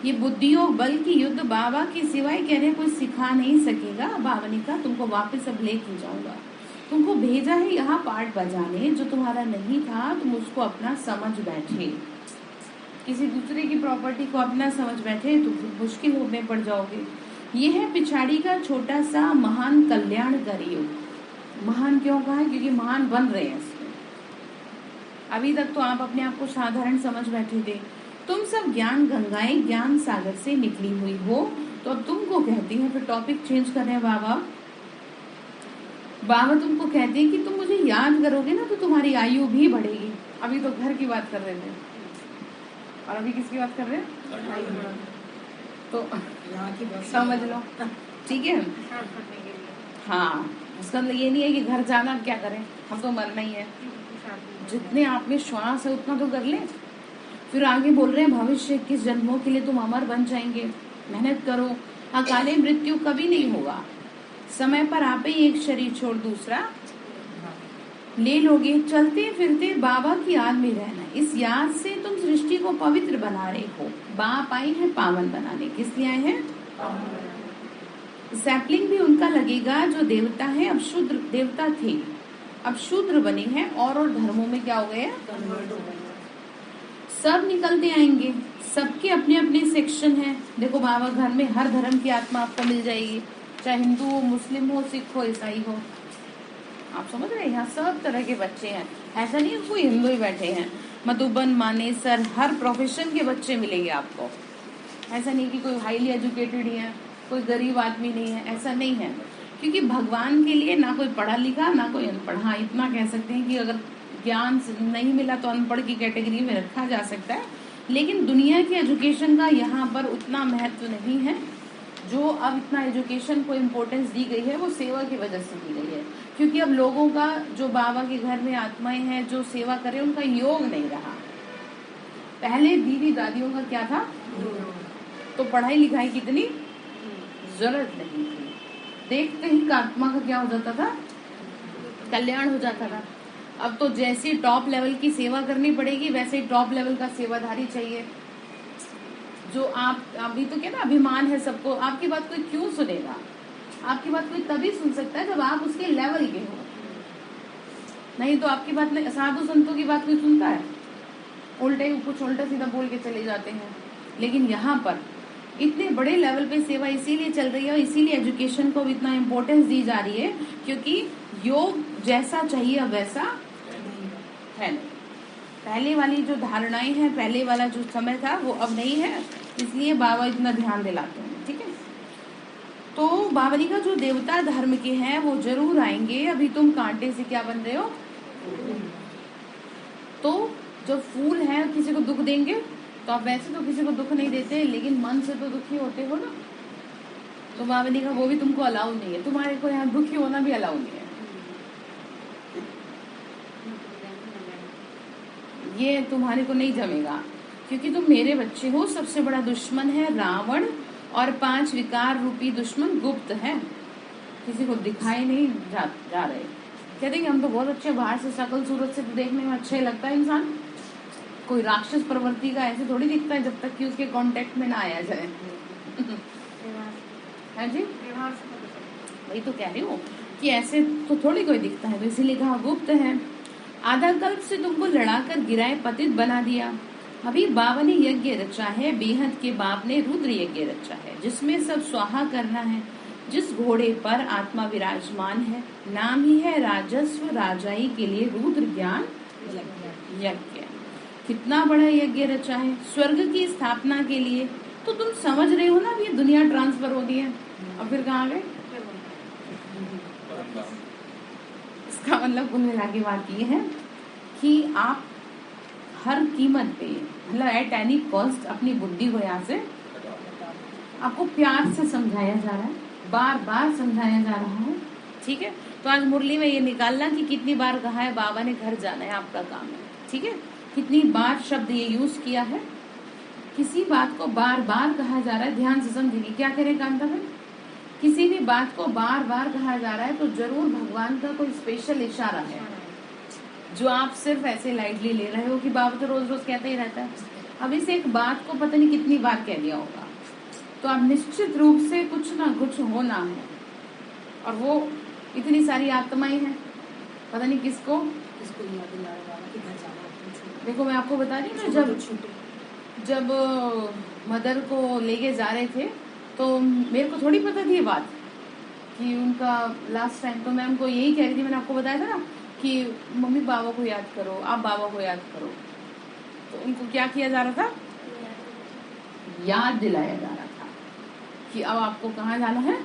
ये बुद्धियों बल की युद्ध बाबा के सिवाय कह रहे कोई सिखा नहीं सकेगा। बाबा ने कहा तुमको वापस अब लेके जाऊंगा, तुमको भेजा है यहाँ पाठ बजाने, जो तुम्हारा नहीं था तुम उसको अपना समझ बैठे। किसी दूसरे की प्रॉपर्टी को अपना समझ बैठे तो मुश्किल होने पड़ जाओगे। ये है पिछाड़ी का छोटा सा महान कल्याणकारी युग। महान क्यों कहा है? क्योंकि महान बन रहे हैं इसमें। अभी तक तो आप अपने आप को साधारण समझ बैठे थे। तुम सब ज्ञान गंगाएं ज्ञान सागर से निकली हुई हो, तो अब तुमको कहती हैं, फिर टॉपिक चेंज कर रहे हैं बाबा। बाबा तुमको कहते हैं कि तुम मुझे याद करोगे ना तो तुम्हारी आयु भी बढ़ेगी। अभी तो घर की बात कर रहे थे और अभी किसकी बात कर रहे हैं? तो समझ लो, ठीक है। हाँ, उसका मतलब ये नहीं है कि घर जाना क्या करें, हम तो मरना ही है। जितने आप में श्वास है उतना तो कर ले। फिर आगे बोल रहे हैं भविष्य 21 जन्मों के लिए तुम अमर बन जाएंगे, मेहनत करो, अकाले मृत्यु कभी नहीं होगा, समय पर आप ही एक शरीर छोड़ दूसरा ले लोगे, चलते फिरते बाबा की याद में रहना। इस याद से तुम सृष्टि को पवित्र बना रहे हो। बाप आए हैं पावन बनाने। किस लिए आए हैं? सैपलिंग भी उनका लगेगा जो देवता है, अब शूद्र देवता थे, अब शूद्र बने हैं और धर्मों में क्या हो गए? सब निकलते आएंगे, सबके अपने अपने सेक्शन हैं। देखो बाबा घर में हर धर्म की आत्मा आपको मिल जाएगी, चाहे हिंदू हो, मुस्लिम हो, सिख हो, ईसाई हो। आप समझ रहे हैं? यहाँ सब तरह के बच्चे हैं। ऐसा नहीं है कोई हिंदू ही बैठे हैं, मधुबन, मानेसर, हर प्रोफेशन के बच्चे मिलेंगे आपको। ऐसा नहीं कि कोई हाईली एजुकेटेड ही है, कोई गरीब आदमी नहीं है, ऐसा नहीं है। क्योंकि भगवान के लिए ना कोई पढ़ा लिखा ना कोई अनपढ़। हाँ, इतना कह सकते हैं कि अगर ज्ञान नहीं मिला तो अनपढ़ की कैटेगरी में रखा जा सकता है, लेकिन दुनिया की एजुकेशन का यहाँ पर उतना महत्व नहीं है। जो अब इतना एजुकेशन को इम्पोर्टेंस दी गई है वो सेवा की वजह से दी गई है। क्योंकि अब लोगों का, जो बाबा के घर में आत्माएं हैं जो सेवा करे, उनका योग नहीं रहा। पहले दीदी दादियों का क्या था, तो पढ़ाई लिखाई की इतनी जरूरत नहीं थी, देखते ही आत्मा का क्या हो जाता था, कल्याण हो जाता था। अब तो जैसी टॉप लेवल की सेवा करनी पड़ेगी वैसे ही टॉप लेवल का सेवाधारी चाहिए। जो आप अभी तो क्या ना, अभिमान है सबको। आपकी बात कोई क्यों सुनेगा? आपकी बात कोई तभी सुन सकता है जब आप उसके लेवल के हो, नहीं तो आपकी बात नहीं। साधु संतों की बात कोई सुनता है? उल्टे कुछ उल्टा सीधा बोल के चले जाते हैं। लेकिन यहाँ पर इतने बड़े लेवल पे सेवा इसीलिए चल रही है और इसीलिए एजुकेशन को इतना इम्पोर्टेंस दी जा रही है, क्योंकि योग जैसा चाहिए अब वैसा है नहीं। पहले वाली जो धारणाएं हैं, पहले वाला जो समय था वो अब नहीं है, इसलिए बाबा इतना ध्यान दिलाते हैं। ठीक है, तो बावली का जो देवता धर्म के हैं वो जरूर आएंगे। अभी तुम कांटे से क्या बन रहे हो? तो जो फूल है किसी को दुख देंगे, तो आप वैसे तो किसी को दुख नहीं देते, लेकिन मन से तो दुखी होते हो ना। तो बावली का वो भी तुमको अलाउ नहीं है, तुम्हारे को यहाँ दुखी होना भी अलाउ नहीं है। ये तुम्हारे को नहीं जमेगा, क्योंकि तुम मेरे बच्चे हो। सबसे बड़ा दुश्मन है रावण और 5 विकार रूपी दुश्मन गुप्त है, किसी को दिखाई नहीं जा रहे। कहते कि हम तो बहुत अच्छे, बाहर से शक्ल सूरत से तो देखने में अच्छे लगता है इंसान, कोई राक्षस प्रवृत्ति का ऐसे थोड़ी दिखता है जब तक कि उसके कांटेक्ट में ना आया जाए। है जी, वही तो कह रही हूँ कि ऐसे तो थोड़ी कोई दिखता है, तो इसीलिए कहा गुप्त है। आधा कल्प से तुमको लड़ाकर गिराए पतित बना दिया। अभी बाबा ने यज्ञ रचा है, बेहद के बाप ने रुद्र यज्ञ रचा है, जिसमें सब स्वाहा करना है। जिस घोड़े पर आत्मा विराजमान है, नाम ही है राजस्व राजाई के लिए रुद्र ज्ञान यज्ञ। कितना बड़ा यज्ञ रचा है स्वर्ग की स्थापना के लिए। तो तुम समझ रहे हो ना, अब ये दुनिया ट्रांसफर होती है, और फिर कहाँ गए? इसका मतलब कुल मिला के बात ये है कि आप हर कीमत पे, मतलब एट एनी कॉस्ट, अपनी बुद्धि को यहाँ से आपको प्यार से समझाया जा रहा है, बार बार समझाया जा रहा है। ठीक है, तो आज मुरली में ये निकालना कि कितनी बार कहा है बाबा ने घर जाना है, आपका काम है। ठीक है, कितनी बार शब्द ये यूज किया है, किसी बात को बार बार कहा जा रहा है। ध्यान से समझिए क्या करें कांता भाई, किसी भी बात को बार बार कहा जा रहा है तो जरूर भगवान का कोई स्पेशल इशारा है, जो आप सिर्फ ऐसे लाइटली ले रहे हो कि बाबा तो रोज रोज कहते ही रहता है। अब इस एक बात को पता नहीं कितनी बार कह दिया होगा, तो अब निश्चित रूप से कुछ ना कुछ होना है। और वो इतनी सारी आत्माएं हैं, पता नहीं किसको याद दिला रहा है कि घर जाना। देखो मैं आपको बता रही हूँ ना, जब मदर को लेके जा रहे थे तो मेरे को थोड़ी पता थी ये बात कि उनका लास्ट टाइम, तो मैं उनको यही कह रही थी, मैंने आपको बताया था ना कि मम्मी बाबा को याद करो, आप बाबा को याद करो। तो उनको क्या किया जा रहा था, याद दिलाया जा रहा था कि अब आपको कहाँ जाना है।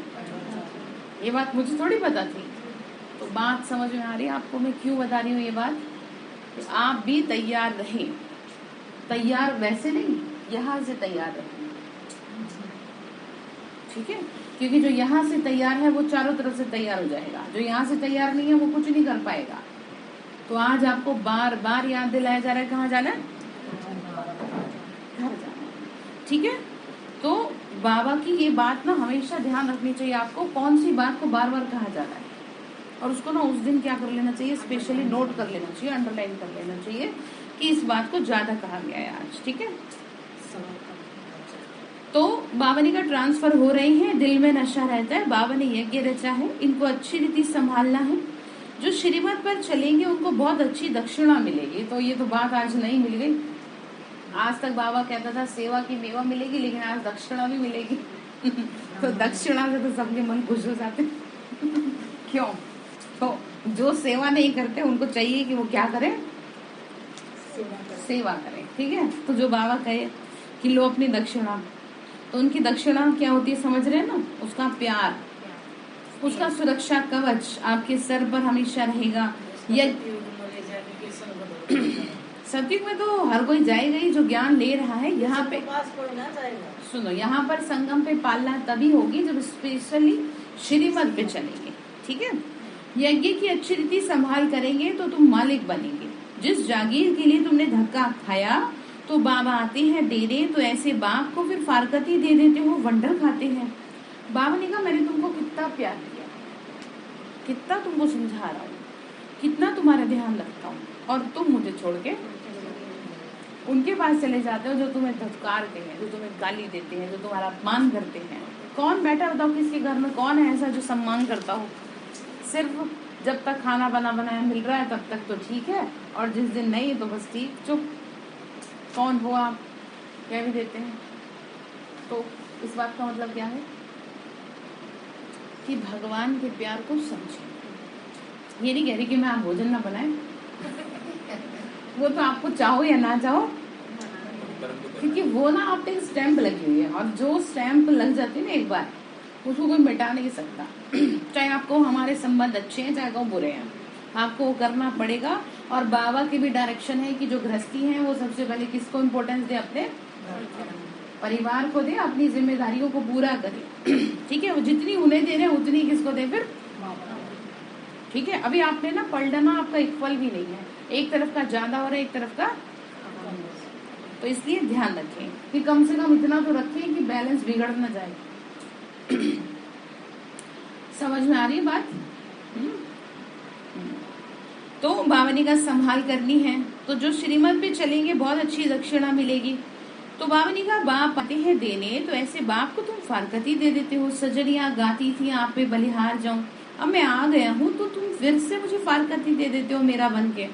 ये बात मुझे थोड़ी पता थी। तो बात समझ में आ रही है आपको मैं क्यों बता रही हूँ ये बात, कि आप भी तैयार रहें। तैयार वैसे नहीं, यहाँ से तैयार रहें, ठीक है। क्योंकि जो यहाँ से तैयार है वो चारों तरफ से तैयार हो जाएगा, जो यहाँ से तैयार नहीं है वो कुछ नहीं कर पाएगा। तो आज आपको बार बार याद दिलाया जा रहा है, कहाँ जाना है, घर जाना है, ठीक है। तो बाबा की ये बात ना हमेशा ध्यान रखनी चाहिए आपको, कौन सी बात को बार बार कहा जा रहा है, और उसको ना उस दिन क्या कर लेना चाहिए, स्पेशली नोट कर लेना चाहिए, अंडरलाइन कर लेना चाहिए कि इस बात को ज्यादा कहा गया है आज, ठीक है। तो बाबा ने का ट्रांसफर हो रहे हैं, दिल में नशा रहता है, बाबा ने यज्ञ रचा है, इनको अच्छी रीति संभालना है। जो श्रीमत पर चलेंगे उनको बहुत अच्छी दक्षिणा मिलेगी। तो ये तो बात आज नहीं मिल गई। आज तक बाबा कहता था सेवा की मेवा मिलेगी, लेकिन आज दक्षिणा भी मिलेगी। तो दक्षिणा से तो सबके मन खुश हो जाते। क्यों? तो जो सेवा नहीं करते उनको चाहिए कि वो क्या करें, सेवा करें, ठीक है। तो जो बाबा कहे कि लो अपनी दक्षिणा, तो उनकी दक्षिणा क्या होती है समझ रहे हैं ना, उसका प्यार, उसका सुरक्षा कवच आपके सर पर हमेशा रहेगा। सत्युग में तो हर कोई जाएगा ही जो ज्ञान ले रहा है। यहाँ पे सुनो, यहाँ पर संगम पे पालना तभी होगी जब स्पेशली श्रीमत पे चलेंगे, ठीक है। यज्ञ की अच्छी रीति संभाल करेंगे तो तुम मालिक बनेंगे। जिस जागीर के लिए तुमने धक्का खाया तो बाबा आते हैं डेरे, तो ऐसे बाप को फिर फारकती दे देते हो, वंडर खाते हैं। बाबा ने कहा मैंने तुमको कितना प्यार किया, कितना तुमको समझा रहा हूँ, कितना तुम्हारा ध्यान रखता हूँ, और तुम मुझे छोड़ के उनके पास चले जाते हो जो तुम्हें धत्कारते हैं, जो तुम्हें गाली देते हैं, जो तुम्हारा अपमान करते हैं। कौन बैठा बताओ किसके घर में कौन है ऐसा जो सम्मान करता हो? सिर्फ जब तक खाना बना बनाया मिल रहा है तब तक तो ठीक है, और जिस दिन नहीं तो बस ठीक चुप। कौन हो आप, कह भी देते हैं। तो इस बात का मतलब क्या है कि भगवान के प्यार को समझें। ये नहीं कह रही कि मैं आप भोजन ना बनाए, वो तो आपको चाहो या ना चाहो, क्योंकि वो ना आप पे स्टैंप लगी हुई है, और जो स्टैंप लग जाती है ना एक बार, उसको कोई मिटा नहीं सकता। चाहे आपको हमारे संबंध अच्छे हैं चाहे वो बुरे हैं, आपको वो करना पड़ेगा। और बाबा की भी डायरेक्शन है कि जो गृहस्थी है वो सबसे पहले किसको इम्पोर्टेंस दे, अपने परिवार को दे, अपनी जिम्मेदारियों को पूरा करे, ठीक है। वो जितनी उन्हें दे रहे हैं उतनी किसको दे फिर, ठीक है। अभी आपने ना पलटना आपका इक्वल भी नहीं है, एक तरफ का ज्यादा हो रहा है एक तरफ का, तो इसलिए ध्यान रखें कि कम से कम इतना तो रखें कि बैलेंस बिगड़ न जाए। समझ में आ रही है बात? तो बावनी का संभाल करनी है, तो जो श्रीमत पे चलेंगे बहुत अच्छी दक्षिणा मिलेगी। तो बावनी का बाप आते हैं देने, तो ऐसे बाप को तुम फारकती दे देते हो। सजनिया गाती थी आप पे बलिहार जाऊं, अब मैं आ गया हूँ तो तुम फिर से मुझे फारकती दे देते हो मेरा बन के।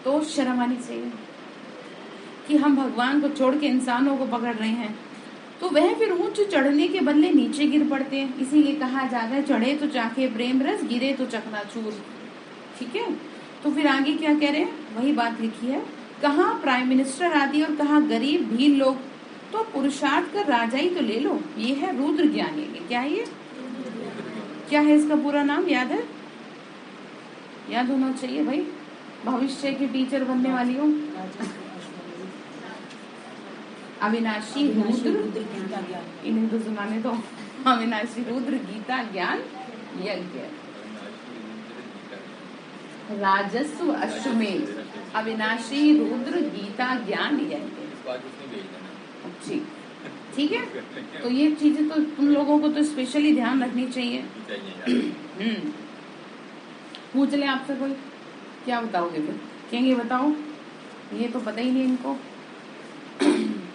तो शर्म आनी चाहिए कि हम भगवान को छोड़ के इंसानों को पकड़ रहे हैं। तो वह फिर ऊंच चढ़ने के बदले नीचे गिर पड़ते हैं। इसीलिए कहा जाता है चढ़े तो चाखे प्रेम रस, गिरे तो चकनाचूर, ठीक है। तो फिर आगे क्या कह रहे हैं, वही बात लिखी है, कहाँ प्राइम मिनिस्टर आदि और कहाँ गरीब भील लोग, तो पुरुषार्थ कर राजा ही तो ले लो। ये है रुद्र ज्ञान यज्ञ। क्या है ये, क्या है इसका पूरा नाम, याद है? याद होना चाहिए भाई, भविष्य के टीचर बनने वाली हो। अविनाशी रुद्र, इन्हें तो सुनाने दो। अविनाशी रुद्र गीता ज्ञान यज्ञ, राजस्व अश्वमेध, अविनाशी रुद्र गीता ज्ञान यज्ञ, ठीक है। तो ये चीजें तो तुम लोगों को तो स्पेशली ध्यान रखनी चाहिए। पूछ ले आपसे कोई, क्या बताओगे फिर? कहेंगे बताओ, ये तो पता ही नहीं इनको।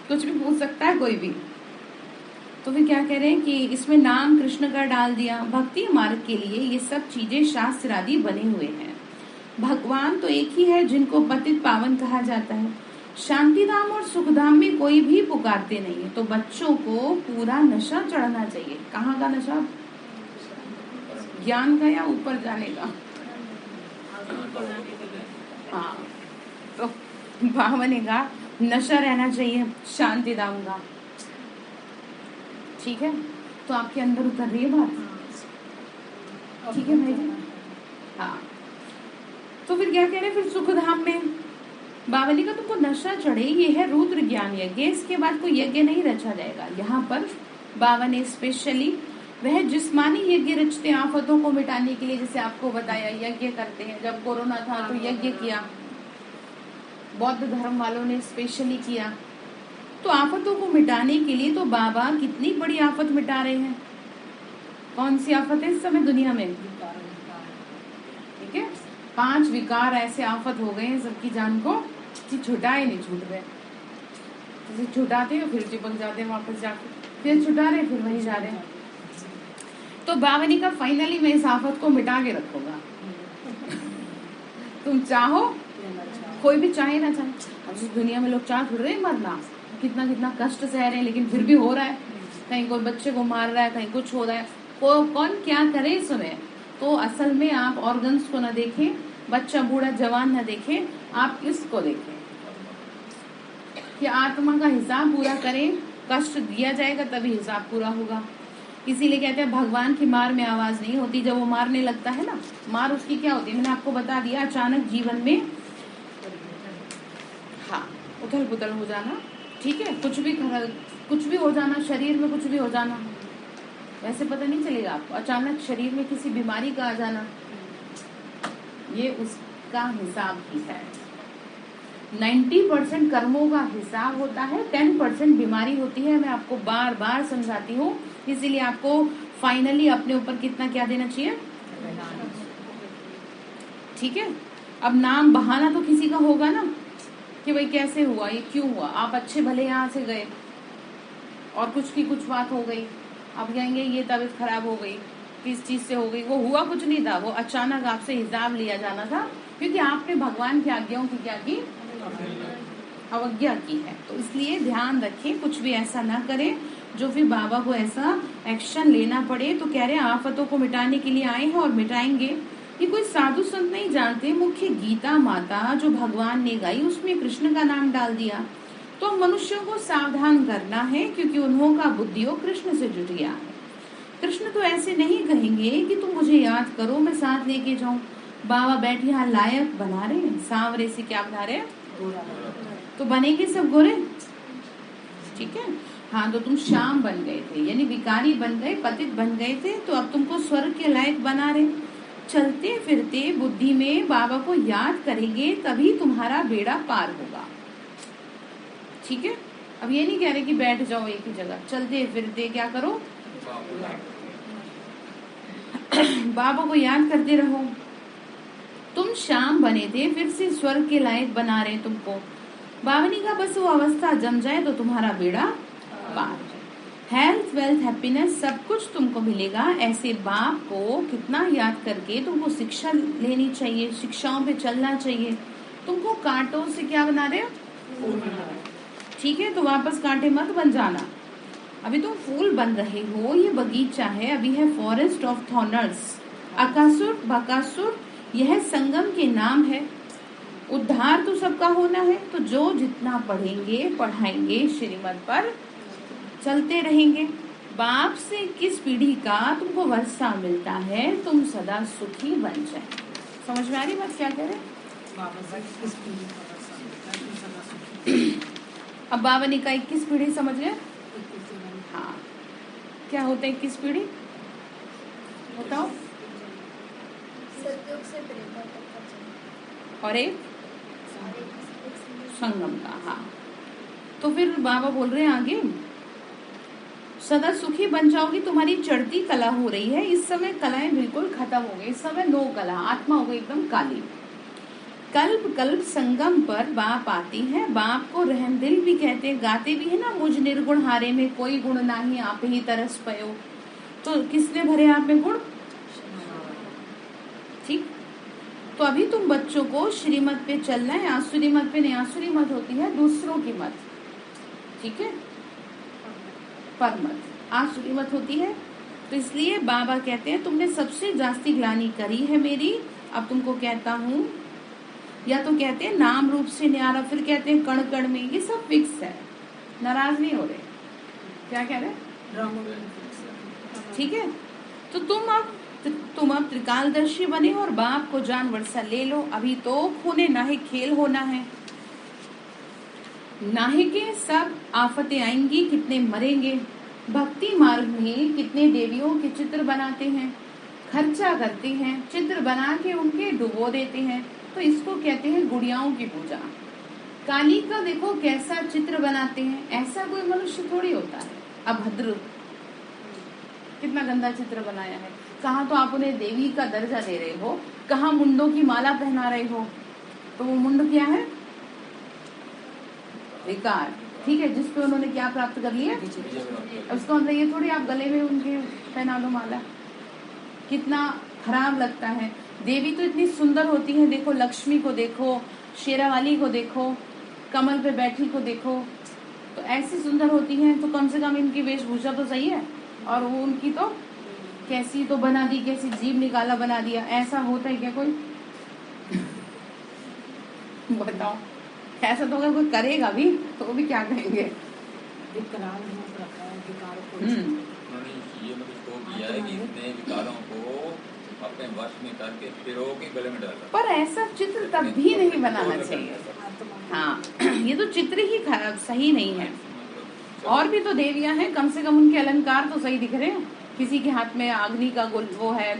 कुछ भी पूछ सकता है कोई भी। तो फिर क्या कह रहे हैं कि इसमें नाम कृष्ण का डाल दिया। भक्ति मार्ग के लिए ये सब चीजें शास्त्र आदि बने हुए हैं। भगवान तो एक ही है जिनको पतित पावन कहा जाता है। शांतिधाम और सुखधाम में कोई भी पुकारते नहीं है। तो बच्चों को पूरा नशा चढ़ना चाहिए। कहाँ का नशा? ज्ञान का या ऊपर जाने का? हाँ, तो भावने का नशा रहना चाहिए, शांतिधाम का। ठीक है, तो आपके अंदर उतर रही है बात? ठीक है भाई जी। हाँ, तो फिर क्या कह रहे हैं? फिर सुखधाम में बाबा ने कहा तुमको नशा चढ़े, ये है रुद्र ज्ञान यज्ञ, इसके बाद कोई यज्ञ नहीं रचा जाएगा। यहाँ पर बाबा ने स्पेशली वह जिस्मानी यज्ञ रचते हैं आफतों को मिटाने के लिए। जैसे आपको बताया यज्ञ करते हैं, जब कोरोना था तो यज्ञ किया, बौद्ध धर्म वालों ने स्पेशली किया। तो आफतों को मिटाने के लिए तो बाबा कितनी बड़ी आफत मिटा रहे हैं। कौन सी आफत है इस समय दुनिया में? ठीक है, 5 विकार ऐसे आफत हो गए हैं सबकी जान को कि छुटाए नहीं छूट रहे। जैसे छुटाते हो फिर चिपक जाते हैं वापस जाके, फिर छुटा रहे फिर वहीं जा रहे हैं। तो बाबा ने कहा फाइनली मैं इस आफत को मिटा के रखूंगा। तुम चाहो, कोई भी चाहे ना चाहे। अब इस दुनिया में लोग चाह थोड़ रहे मरना, कितना कितना कष्ट सह रहे हैं, लेकिन फिर भी हो रहा है। कहीं कोई बच्चे को मार रहा है, कहीं कुछ हो रहा है, कौन क्या करे इस समय। तो असल में आप ऑर्गन्स को न देखें, बच्चा बूढ़ा जवान न देखें, आप इसको देखें कि आत्मा का हिसाब पूरा करें। कष्ट दिया जाएगा तभी हिसाब पूरा होगा। इसीलिए कहते हैं भगवान की मार में आवाज नहीं होती। जब वो मारने लगता है ना, मार उसकी क्या होती है मैंने आपको बता दिया, अचानक जीवन में हाँ उथल पुथल हो जाना। ठीक है, कुछ भी हो जाना, शरीर में कुछ भी हो जाना, वैसे पता नहीं चलेगा आपको। अचानक शरीर में किसी बीमारी का आ जाना, ये उसका हिसाब ही है। 90% कर्मों का हिसाब होता है, 10% बीमारी होती है। मैं आपको बार बार समझाती हूँ, इसीलिए आपको फाइनली अपने ऊपर कितना क्या देना चाहिए। ठीक है, अब नाम बहाना तो किसी का होगा ना कि भाई कैसे हुआ, ये क्यों हुआ। आप अच्छे भले यहाँ से गए और कुछ की कुछ बात हो गई, आप कहेंगे ये तबीयत खराब हो गई, किस चीज से हो गई। वो हुआ कुछ नहीं था, वो अचानक आपसे हिसाब लिया जाना था, क्योंकि आपने भगवान की आज्ञाओं की क्या की, अवज्ञा की है। तो इसलिए ध्यान रखें, कुछ भी ऐसा ना करें जो फिर बाबा को ऐसा एक्शन लेना पड़े। तो कह रहे हैं आफतों को मिटाने के लिए आए हैं और मिटाएंगे। ये कोई साधु संत नहीं जानते, मुख्य गीता माता जो भगवान ने गाई उसमें कृष्ण का नाम डाल दिया। तो मनुष्यों को सावधान करना है, क्योंकि उन्हों का बुद्धियों कृष्ण से जुट गया है। कृष्ण तो ऐसे नहीं कहेंगे कि तुम मुझे याद करो मैं साथ लेके जाऊं। बाबा बैठे यहाँ लायक बना रहे हैं, सांवरे से क्या बना रहे हैं, तो बनेंगे सब गोरे। ठीक है, हाँ, तो तुम श्याम बन गए थे, यानी विकारी बन गए, पतित बन गए थे, तो अब तुमको स्वर्ग के लायक बना रहे। चलते फिरते बुद्धि में बाबा को याद करेंगे तभी तुम्हारा बेड़ा पार होगा। ठीक है, अब ये नहीं कह रहे कि बैठ जाओ एक ही जगह, चलते फिरते क्या करो, बाबा को याद करते रहो। तुम श्याम बने थे, फिर से स्वर्ग के लायक बना रहे तुमको। बावनी का बस वो अवस्था जम जाए तो तुम्हारा बेड़ा पार। हेल्थ, वेल्थ, हैप्पीनेस सब कुछ तुमको मिलेगा। ऐसे बाप को कितना याद करके तुमको शिक्षा लेनी चाहिए, शिक्षाओं पे चलना चाहिए। तुमको कांटों से क्या बना रहे हो, ठीक है, तो वापस कांटे मत बन जाना। अभी तुम फूल बन रहे हो, ये बगीचा है, अभी है फॉरेस्ट ऑफ थॉर्न्स। अकासुर बकासुर यह संगम के नाम है। उद्धार तो सबका होना है, तो जो जितना पढ़ेंगे पढ़ाएंगे श्रीमत पर चलते रहेंगे। बाप से किस पीढ़ी का तुमको वर्षा मिलता है, तुम सदा सुखी बन जाए। समझ में आ रही बात क्या कह रहे? अब बाबा ने कहा 21 पीढ़ी, समझ गए? हाँ, क्या होता है 21 पीढ़ी, बताओ? सतयुग से त्रेता तक का चक्र। और एक संगम का। हाँ, तो फिर बाबा बोल रहे हैं आगे, सदा सुखी बन जाओगी। तुम्हारी चढ़ती कला हो रही है, इस समय कलाएं बिल्कुल खत्म हो गई। इस समय नो कला, आत्मा हो गई एकदम काली। कल्प कल्प संगम पर बाप आती है। बाप को रहमदिल भी कहते हैं, गाते भी है ना, मुझ निर्गुण हारे में कोई गुण नाही, आप ही तरस पयो। तो किसने भरे आप में गुण? ठीक, तो अभी तुम बच्चों को श्रीमत पे चलना है, आसुरी मत पे नहीं। आसुरी मत होती है दूसरों की मत, ठीक है, पर मत, आसुरी मत होती है। तो इसलिए बाबा कहते हैं तुमने सबसे जास्ती ग्लानि करी है मेरी, अब तुमको कहता हूँ। या तो कहते हैं नाम रूप से न्यारा, फिर कहते हैं कण कण में, ये सब फिक्स है, नाराज नहीं हो रहे। क्या कह रहे, ठीक है। तो तुम अब त्रिकालदर्शी बने और बाप को जान वर्षा ले लो। अभी तो खूने नाहे खेल होना है, नाहे के सब आफतें आएंगी, कितने मरेंगे। भक्ति मार्ग में कितने देवियों के चित्र बनाते हैं, खर्चा करते हैं, चित्र बना के उनके डुबो देते हैं। तो इसको कहते हैं गुड़ियाओं की पूजा। काली का देखो कैसा चित्र बनाते हैं, ऐसा कोई मनुष्य थोड़ी होता है। अभद्र, कितना गंदा चित्र बनाया है। कहाँ तो आप उन्हें देवी का दर्जा दे रहे हो, कहाँ मुंडों की माला पहना रहे हो। तो वो मुंड क्या है, विकार, ठीक है, जिसपे उन्होंने क्या प्राप्त कर लिया। अब उसका मतलब ये थोड़ी आप गले में उनके पहना दो माला, कितना खराब लगता है। देवी तो इतनी सुंदर होती है, देखो लक्ष्मी को देखो, शेरावाली को देखो, कमल पे बैठी को देखो, तो ऐसी सुंदर होती हैं। तो कम से कम इनकी वेशभूषा तो सही है, और वो उनकी तो कैसी तो बना दी, कैसी जीभ निकाला बना दिया। ऐसा होता है क्या कोई बताओ, ऐसा तो अगर कोई करेगा भी तो वो भी क्या कहेंगे। विकराल रूप रखा है, विकारों को ये मतलब इसको किया है कि इतने विकारों को अपने वश में करके फिर वो के गले में डाला। पर ऐसा चित्र तब भी नहीं बनाना चाहिए। हाँ, ये तो चित्र ही खराब, सही नहीं है। और भी तो देवियां हैं, कम से कम उनके अलंकार तो सही दिख रहे हैं। किसी के हाथ में अग्नि का गुल वो है,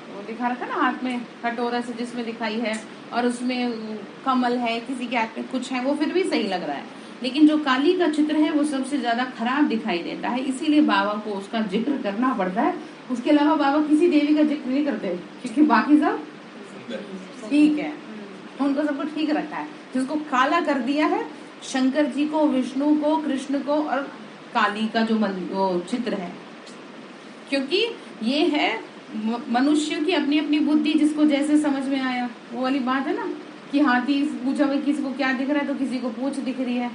वो दिखा रखा ना हाथ में कटोरा से जिसमें दिखाई है, और उसमें कमल है, किसी के हाथ में कुछ है, वो फिर भी सही लग रहा है। लेकिन जो काली का चित्र है वो सबसे ज्यादा खराब दिखाई देता है, इसीलिए बाबा को उसका जिक्र करना पड़ता है। उसके अलावा बाबा किसी देवी का जिक्र नहीं करते, क्योंकि बाकी सब ठीक है, उनको सबको ठीक रखा है। जिसको काला कर दिया है, शंकर जी को, विष्णु को, कृष्ण को, और काली का जो वो चित्र है, क्योंकि ये है मनुष्यों की अपनी अपनी बुद्धि, जिसको जैसे समझ में आया। वो वाली बात है ना कि हाथी पूछा भाई किसी को क्या दिख रहा है, तो किसी को पूंछ दिख रही है,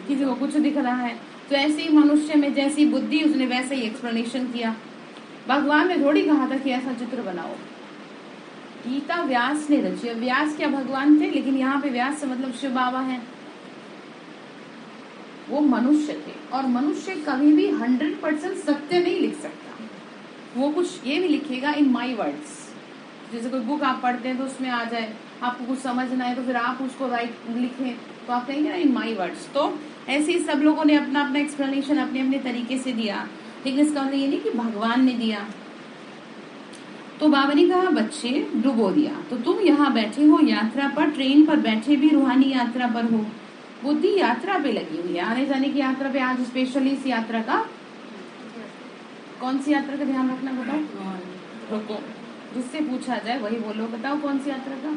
किसी को कुछ दिख रहा है। तो ऐसे ही मनुष्य में जैसी बुद्धि, उसने वैसे ही एक्सप्लेनेशन किया। भगवान ने थोड़ी कहा था कि ऐसा चित्र बनाओ। गीता व्यास ने रची है। व्यास क्या भगवान थे, लेकिन यहाँ पे व्यास से मतलब शिव बाबा है। वो मनुष्य थे, और मनुष्य कभी भी 100% सत्य नहीं लिख सकता। वो कुछ ये भी लिखेगा इन माई वर्ड्स। जैसे कोई बुक आप पढ़ते हैं तो उसमें आ जाए, आपको कुछ समझना है तो फिर आप उसको लिखें, तो आप कहेंगे ना इन माई वर्ड्स। तो ऐसे ही सब लोगों ने अपना अपना एक्सप्लेनेशन अपने अपने तरीके से दिया, लेकिन इसका मतलब ये नहीं कि भगवान ने दिया। तो बाबा ने कहा बच्चे डुबो दिया, तो तुम यहाँ बैठे हो यात्रा पर, ट्रेन पर बैठे भी रूहानी यात्रा पर हो। बुद्धि यात्रा पे लगी हुई है, आने जाने की यात्रा पे। आज स्पेशली इस यात्रा का, कौन सी यात्रा का ध्यान रखना बताओ, रुको, जिससे पूछा जाए वही बोलो। बताओ कौन सी यात्रा का,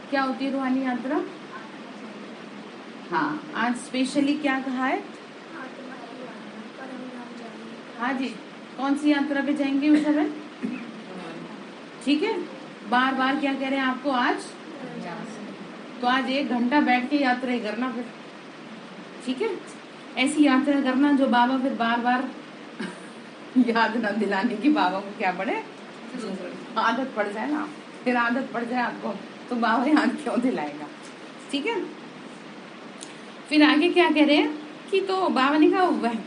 क्या होती है रूहानी यात्रा। हाँ, आज स्पेशली क्या कहा है। हाँ जी, कौन सी यात्रा पे जाएंगे उस समय, ठीक है। बार बार क्या कह रहे हैं आपको आज, तो आज 1 घंटा बैठ के यात्रा करना फिर, ठीक है। ऐसी यात्रा करना जो बाबा फिर बार बार याद न दिलाने की, बाबा को क्या पड़े, आदत पड़ जाए ना, फिर आदत पड़ जाए आपको तो बाबा याद क्यों दिलाएगा, ठीक है। फिर आगे क्या कह रहे हैं कि तो बाबा ने कहा वह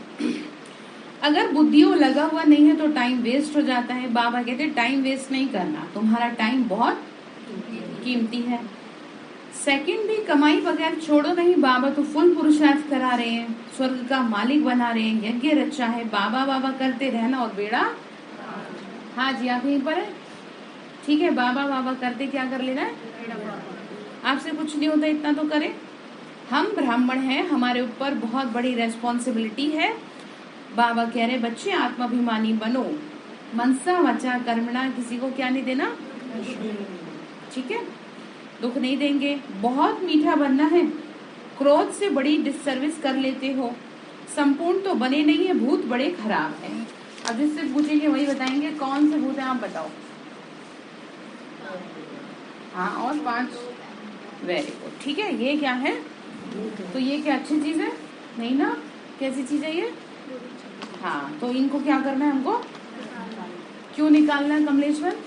अगर बुद्धियों लगा हुआ नहीं है तो टाइम वेस्ट हो जाता है। बाबा कहते हैं टाइम वेस्ट नहीं करना, तुम्हारा टाइम बहुत कीमती है। सेकंड भी कमाई बगैर छोड़ो नहीं। बाबा तो फुल पुरुषार्थ करा रहे हैं, स्वर्ग का मालिक बना रहे हैं, यज्ञ रचा है। बाबा बाबा करते रहना और बेड़ा, हाँ जी आप यहीं पर है, ठीक है। बाबा बाबा करते क्या कर लेना है, आपसे कुछ नहीं होता, इतना तो करे। हम ब्राह्मण हैं, हमारे ऊपर बहुत बड़ी रेस्पॉन्सिबिलिटी है। बाबा कह रहे बच्चे आत्माभिमानी बनो, मनसा वचा कर्मणा, किसी को क्या नहीं देना, ठीक है, दुख नहीं देंगे। बहुत मीठा बनना है, क्रोध से बड़ी डिससर्विस कर लेते हो। संपूर्ण तो बने नहीं है, भूत बड़े खराब हैं। अब जिससे पूछेंगे वही बताएंगे, कौन से भूत है आप बताओ। हाँ, और 5। वेरी गुड, ठीक है। ये क्या है? तो ये क्या अच्छी चीज है? नहीं ना? कैसी चीज है ये? हाँ, तो इनको क्या करना है हमको? क्यों निकालना है कमलेश्वर?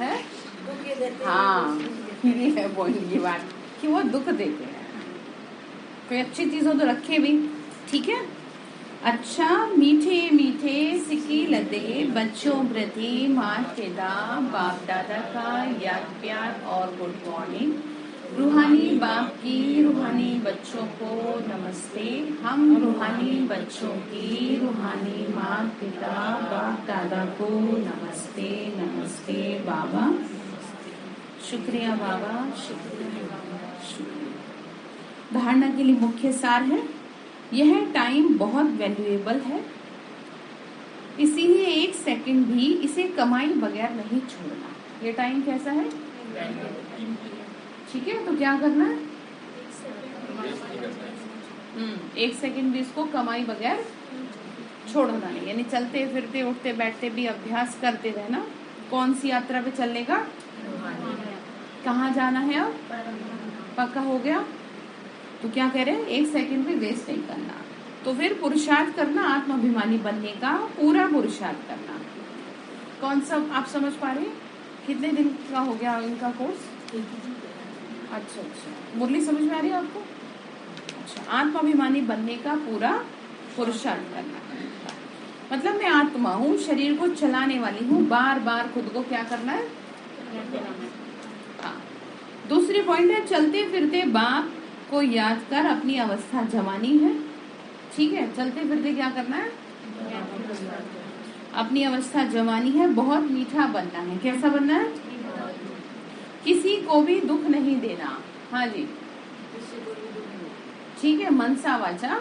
है? हाँ, ये है पॉइंट की बात कि वो दुख देते हैं। कोई अच्छी चीज हो तो रखे भी, ठीक है। अच्छा, मीठे मीठे सिक्के लदे बच्चों प्रति माता पिता बाप दादा का याद प्यार और गुड मॉर्निंग। रूहानी बाप की रूहानी बच्चों को नमस्ते। हम रूहानी बच्चों की रूहानी माता पिता बाप दादा को नमस्ते। नमस्ते बाबा। शुक्रिया बाबा, शुक्रिया बाबा, शुक्रिया। धारणा के लिए मुख्य सार है, यह टाइम बहुत वैल्यूएबल है, इसीलिए 1 सेकंड भी इसे कमाई बगैर नहीं छोड़ना। ये टाइम कैसा है? ठीक है, तो क्या करना है? 1 सेकंड भी इसको कमाई बगैर छोड़ना नहीं, यानी चलते फिरते उठते बैठते भी अभ्यास करते रहना। कौन सी यात्रा पे चलने का? कहाँ जाना है? अब पक्का हो गया? तो क्या कह रहे हैं? 1 सेकंड भी वेस्ट नहीं करना। तो फिर पुरुषार्थ करना, आत्माभिमानी बनने का पूरा पुरुषार्थ करना। कौन सा आप समझ पा रहे हैं? कितने दिन का हो गया इनका कोर्स? अच्छा, मुरली समझ में आ रही है आपको? अच्छा, आत्माभिमानी बनने का पूरा पुरुषार्थ करना, मतलब मैं आत्मा हूँ, शरीर को चलाने वाली हूँ, बार बार खुद को क्या करना है? हाँ। दूसरी पॉइंट है, चलते फिरते बाप को याद कर अपनी अवस्था जमानी है। ठीक है, चलते फिरते क्या करना है? अपनी अवस्था जमानी है। बहुत मीठा बनना है। कैसा बनना है? किसी को भी दुख नहीं देना। हाँ जी, ठीक है। मनसा वाचा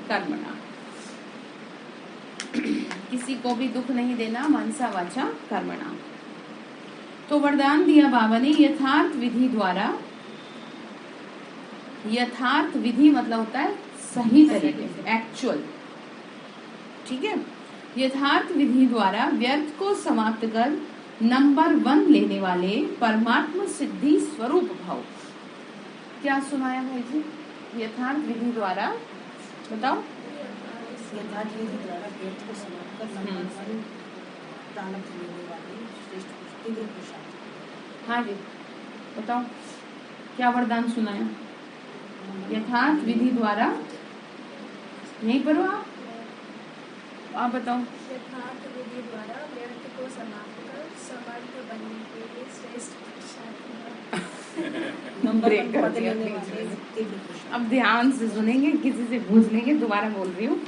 कर्मणा, किसी को भी दुख नहीं देना, मनसा वाचा कर्मणा। तो वरदान दिया बाबा ने, यथार्थ विधि द्वारा। यथार्थ विधि मतलब होता है सही तरीके से, एक्चुअल, ठीक है। यथार्थ विधि द्वारा व्यर्थ को समाप्त कर नंबर 1 लेने वाले परमात्मा सिद्धि स्वरूप भाव। क्या सुनाया भाई जी? यथार्थ विधि द्वारा, बताओ। यथार्थ विधि द्वारा व्यर्थ को समाप्त कर नंबर 1 प्रारब्ध लेने वाले श्रेष्ठ तीव्र पुरुषार्थ। हाँ जी, बताओ क्या वरदान सुनाया? यथार्थ विधि द्वारा, नहीं पढ़ो आप बताओ। यथार्थ विधि द्वारा व्यर्थ को समाप्त कर समर्थ बनने के लिए श्रेष्ठ पुरुषार्थ। नंबर 1 ब्रेक कर पद दिया लेने बीच वाले में। तीव्र पुरुषार्थ। अब ध्यान से सुनेंगे, किसी से पूछ लेंगे, दोबारा बोल रही हूँ।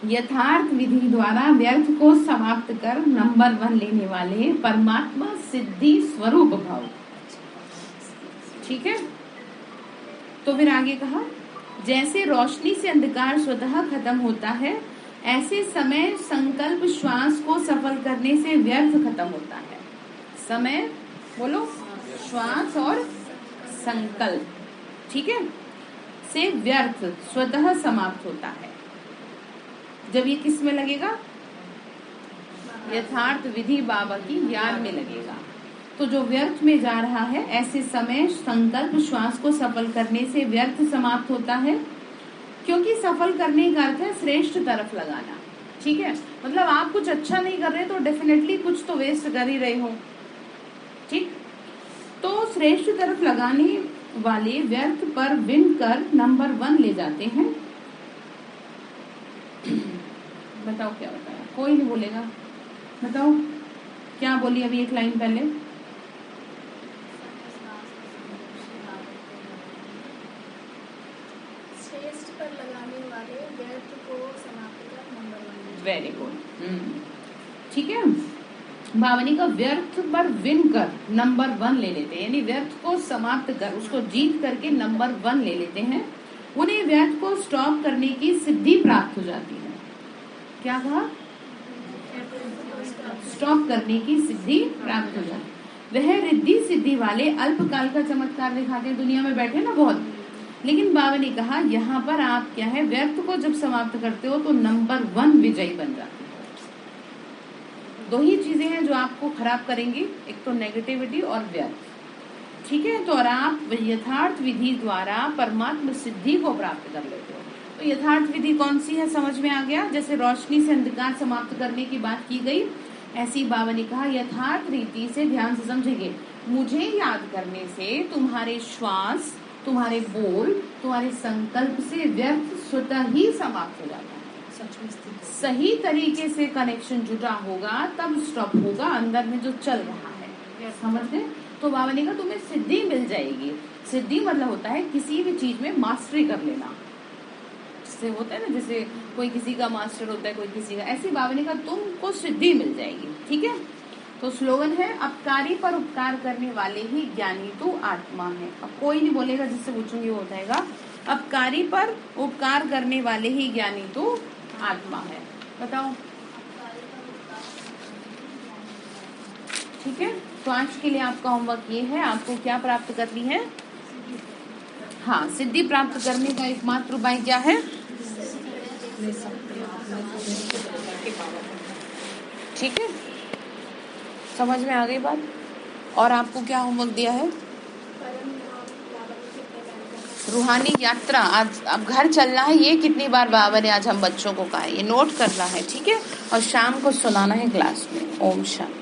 यथार्थ विधि द्वारा व्यर्थ को समाप्त कर नंबर 1 लेने वाले परमात्मा सिद्धि स्वरूप भाव। ठीक है, तो फिर आगे कहा, जैसे रोशनी से अंधकार स्वतः खत्म होता है, ऐसे समय संकल्प श्वास को सफल करने से व्यर्थ खत्म होता है। समय बोलो, श्वास और संकल्प, ठीक है, से व्यर्थ स्वतः समाप्त होता है। जब ये किस में लगेगा? यथार्थ विधि बाबा की याद में लगेगा। तो जो व्यर्थ में जा रहा है, ऐसे समय संकल्प श्वास को सफल करने से व्यर्थ समाप्त होता है, क्योंकि सफल करने का अर्थ है श्रेष्ठ तरफ लगाना। ठीक है, मतलब आप कुछ अच्छा नहीं कर रहे तो डेफिनेटली कुछ तो वेस्ट कर ही रहे हो। ठीक, तो श्रेष्ठ तरफ लगाने वाले व्यर्थ पर विन कर नंबर 1 ले जाते हैं। बताओ क्या बताया? कोई नहीं बोलेगा, बताओ क्या बोली अभी एक लाइन पहले? श्रेष्ठ पर लगाने वाले व्यर्थ को समाप्त कर नंबर 1। वेरी गुड, ठीक है। भावनी का व्यर्थ पर विन कर नंबर 1 ले लेते हैं, यानी व्यर्थ को समाप्त कर, उसको जीत करके नंबर 1 ले लेते हैं। उन्हें व्यर्थ को स्टॉप करने की सिद्धि प्राप्त हो जाती है। क्या कहा? स्टॉप करने की सिद्धि प्राप्त हो जाती। वह रिद्धि सिद्धि वाले अल्पकाल का चमत्कार दिखाते हैं, दुनिया में बैठे ना बहुत, लेकिन बाबा ने कहा यहाँ पर आप क्या है, व्यर्थ को जब समाप्त करते हो तो नंबर 1 विजयी बन जाते हो। दो ही चीजें हैं जो आपको खराब करेंगी, एक तो नेगेटिविटी और व्यर्थ। ठीक है, तो और आप यथार्थ विधि द्वारा परमात्म सिद्धि को प्राप्त कर लेते हो। तो यथार्थ विधि कौन सी है, समझ में आ गया। जैसे रोशनी से अंधकार समाप्त करने की बात की गई, ऐसी बाबा ने कहा यथार्थ रीति से ध्यान से समझेंगे। मुझे याद करने से तुम्हारे श्वास, तुम्हारे बोल, तुम्हारे संकल्प से व्यर्थ स्वतः ही समाप्त हो जाता है। सही तरीके से कनेक्शन जुटा होगा तब स्टॉप होगा अंदर में जो चल रहा है, समझ गए। तो बाबा ने कहा तुम्हें सिद्धि मिल जाएगी। सिद्धि मतलब होता है किसी भी चीज में मास्टरी कर लेना। जैसे होता है ना, जैसे कोई किसी का मास्टर होता है, कोई किसी का, ऐसी बाबा ने कहा तुमको सिद्धि मिल जाएगी। ठीक है, तो स्लोगन है अपकारी पर उपकार करने वाले ही ज्ञानी तो आत्मा है। अब कोई नहीं बोलेगा, जिससे पूछूंगी वो बताएगा अपकारी पर उपकार करने वाले ही ज्ञानी तो आत्मा है। बताओ, ठीक है। तो आज के लिए आपका होमवर्क ये है, आपको क्या प्राप्त करनी है। हाँ, सिद्धि प्राप्त करने का एकमात्र उपाय क्या है। ठीक है, समझ में आ गई बात। और आपको क्या होमवर्क दिया है, रूहानी यात्रा। आज अब घर चलना है, ये कितनी बार बाबा ने आज हम बच्चों को कहा है, ये नोट करना है। ठीक है, और शाम को सुनाना है क्लास में। ओम शांति।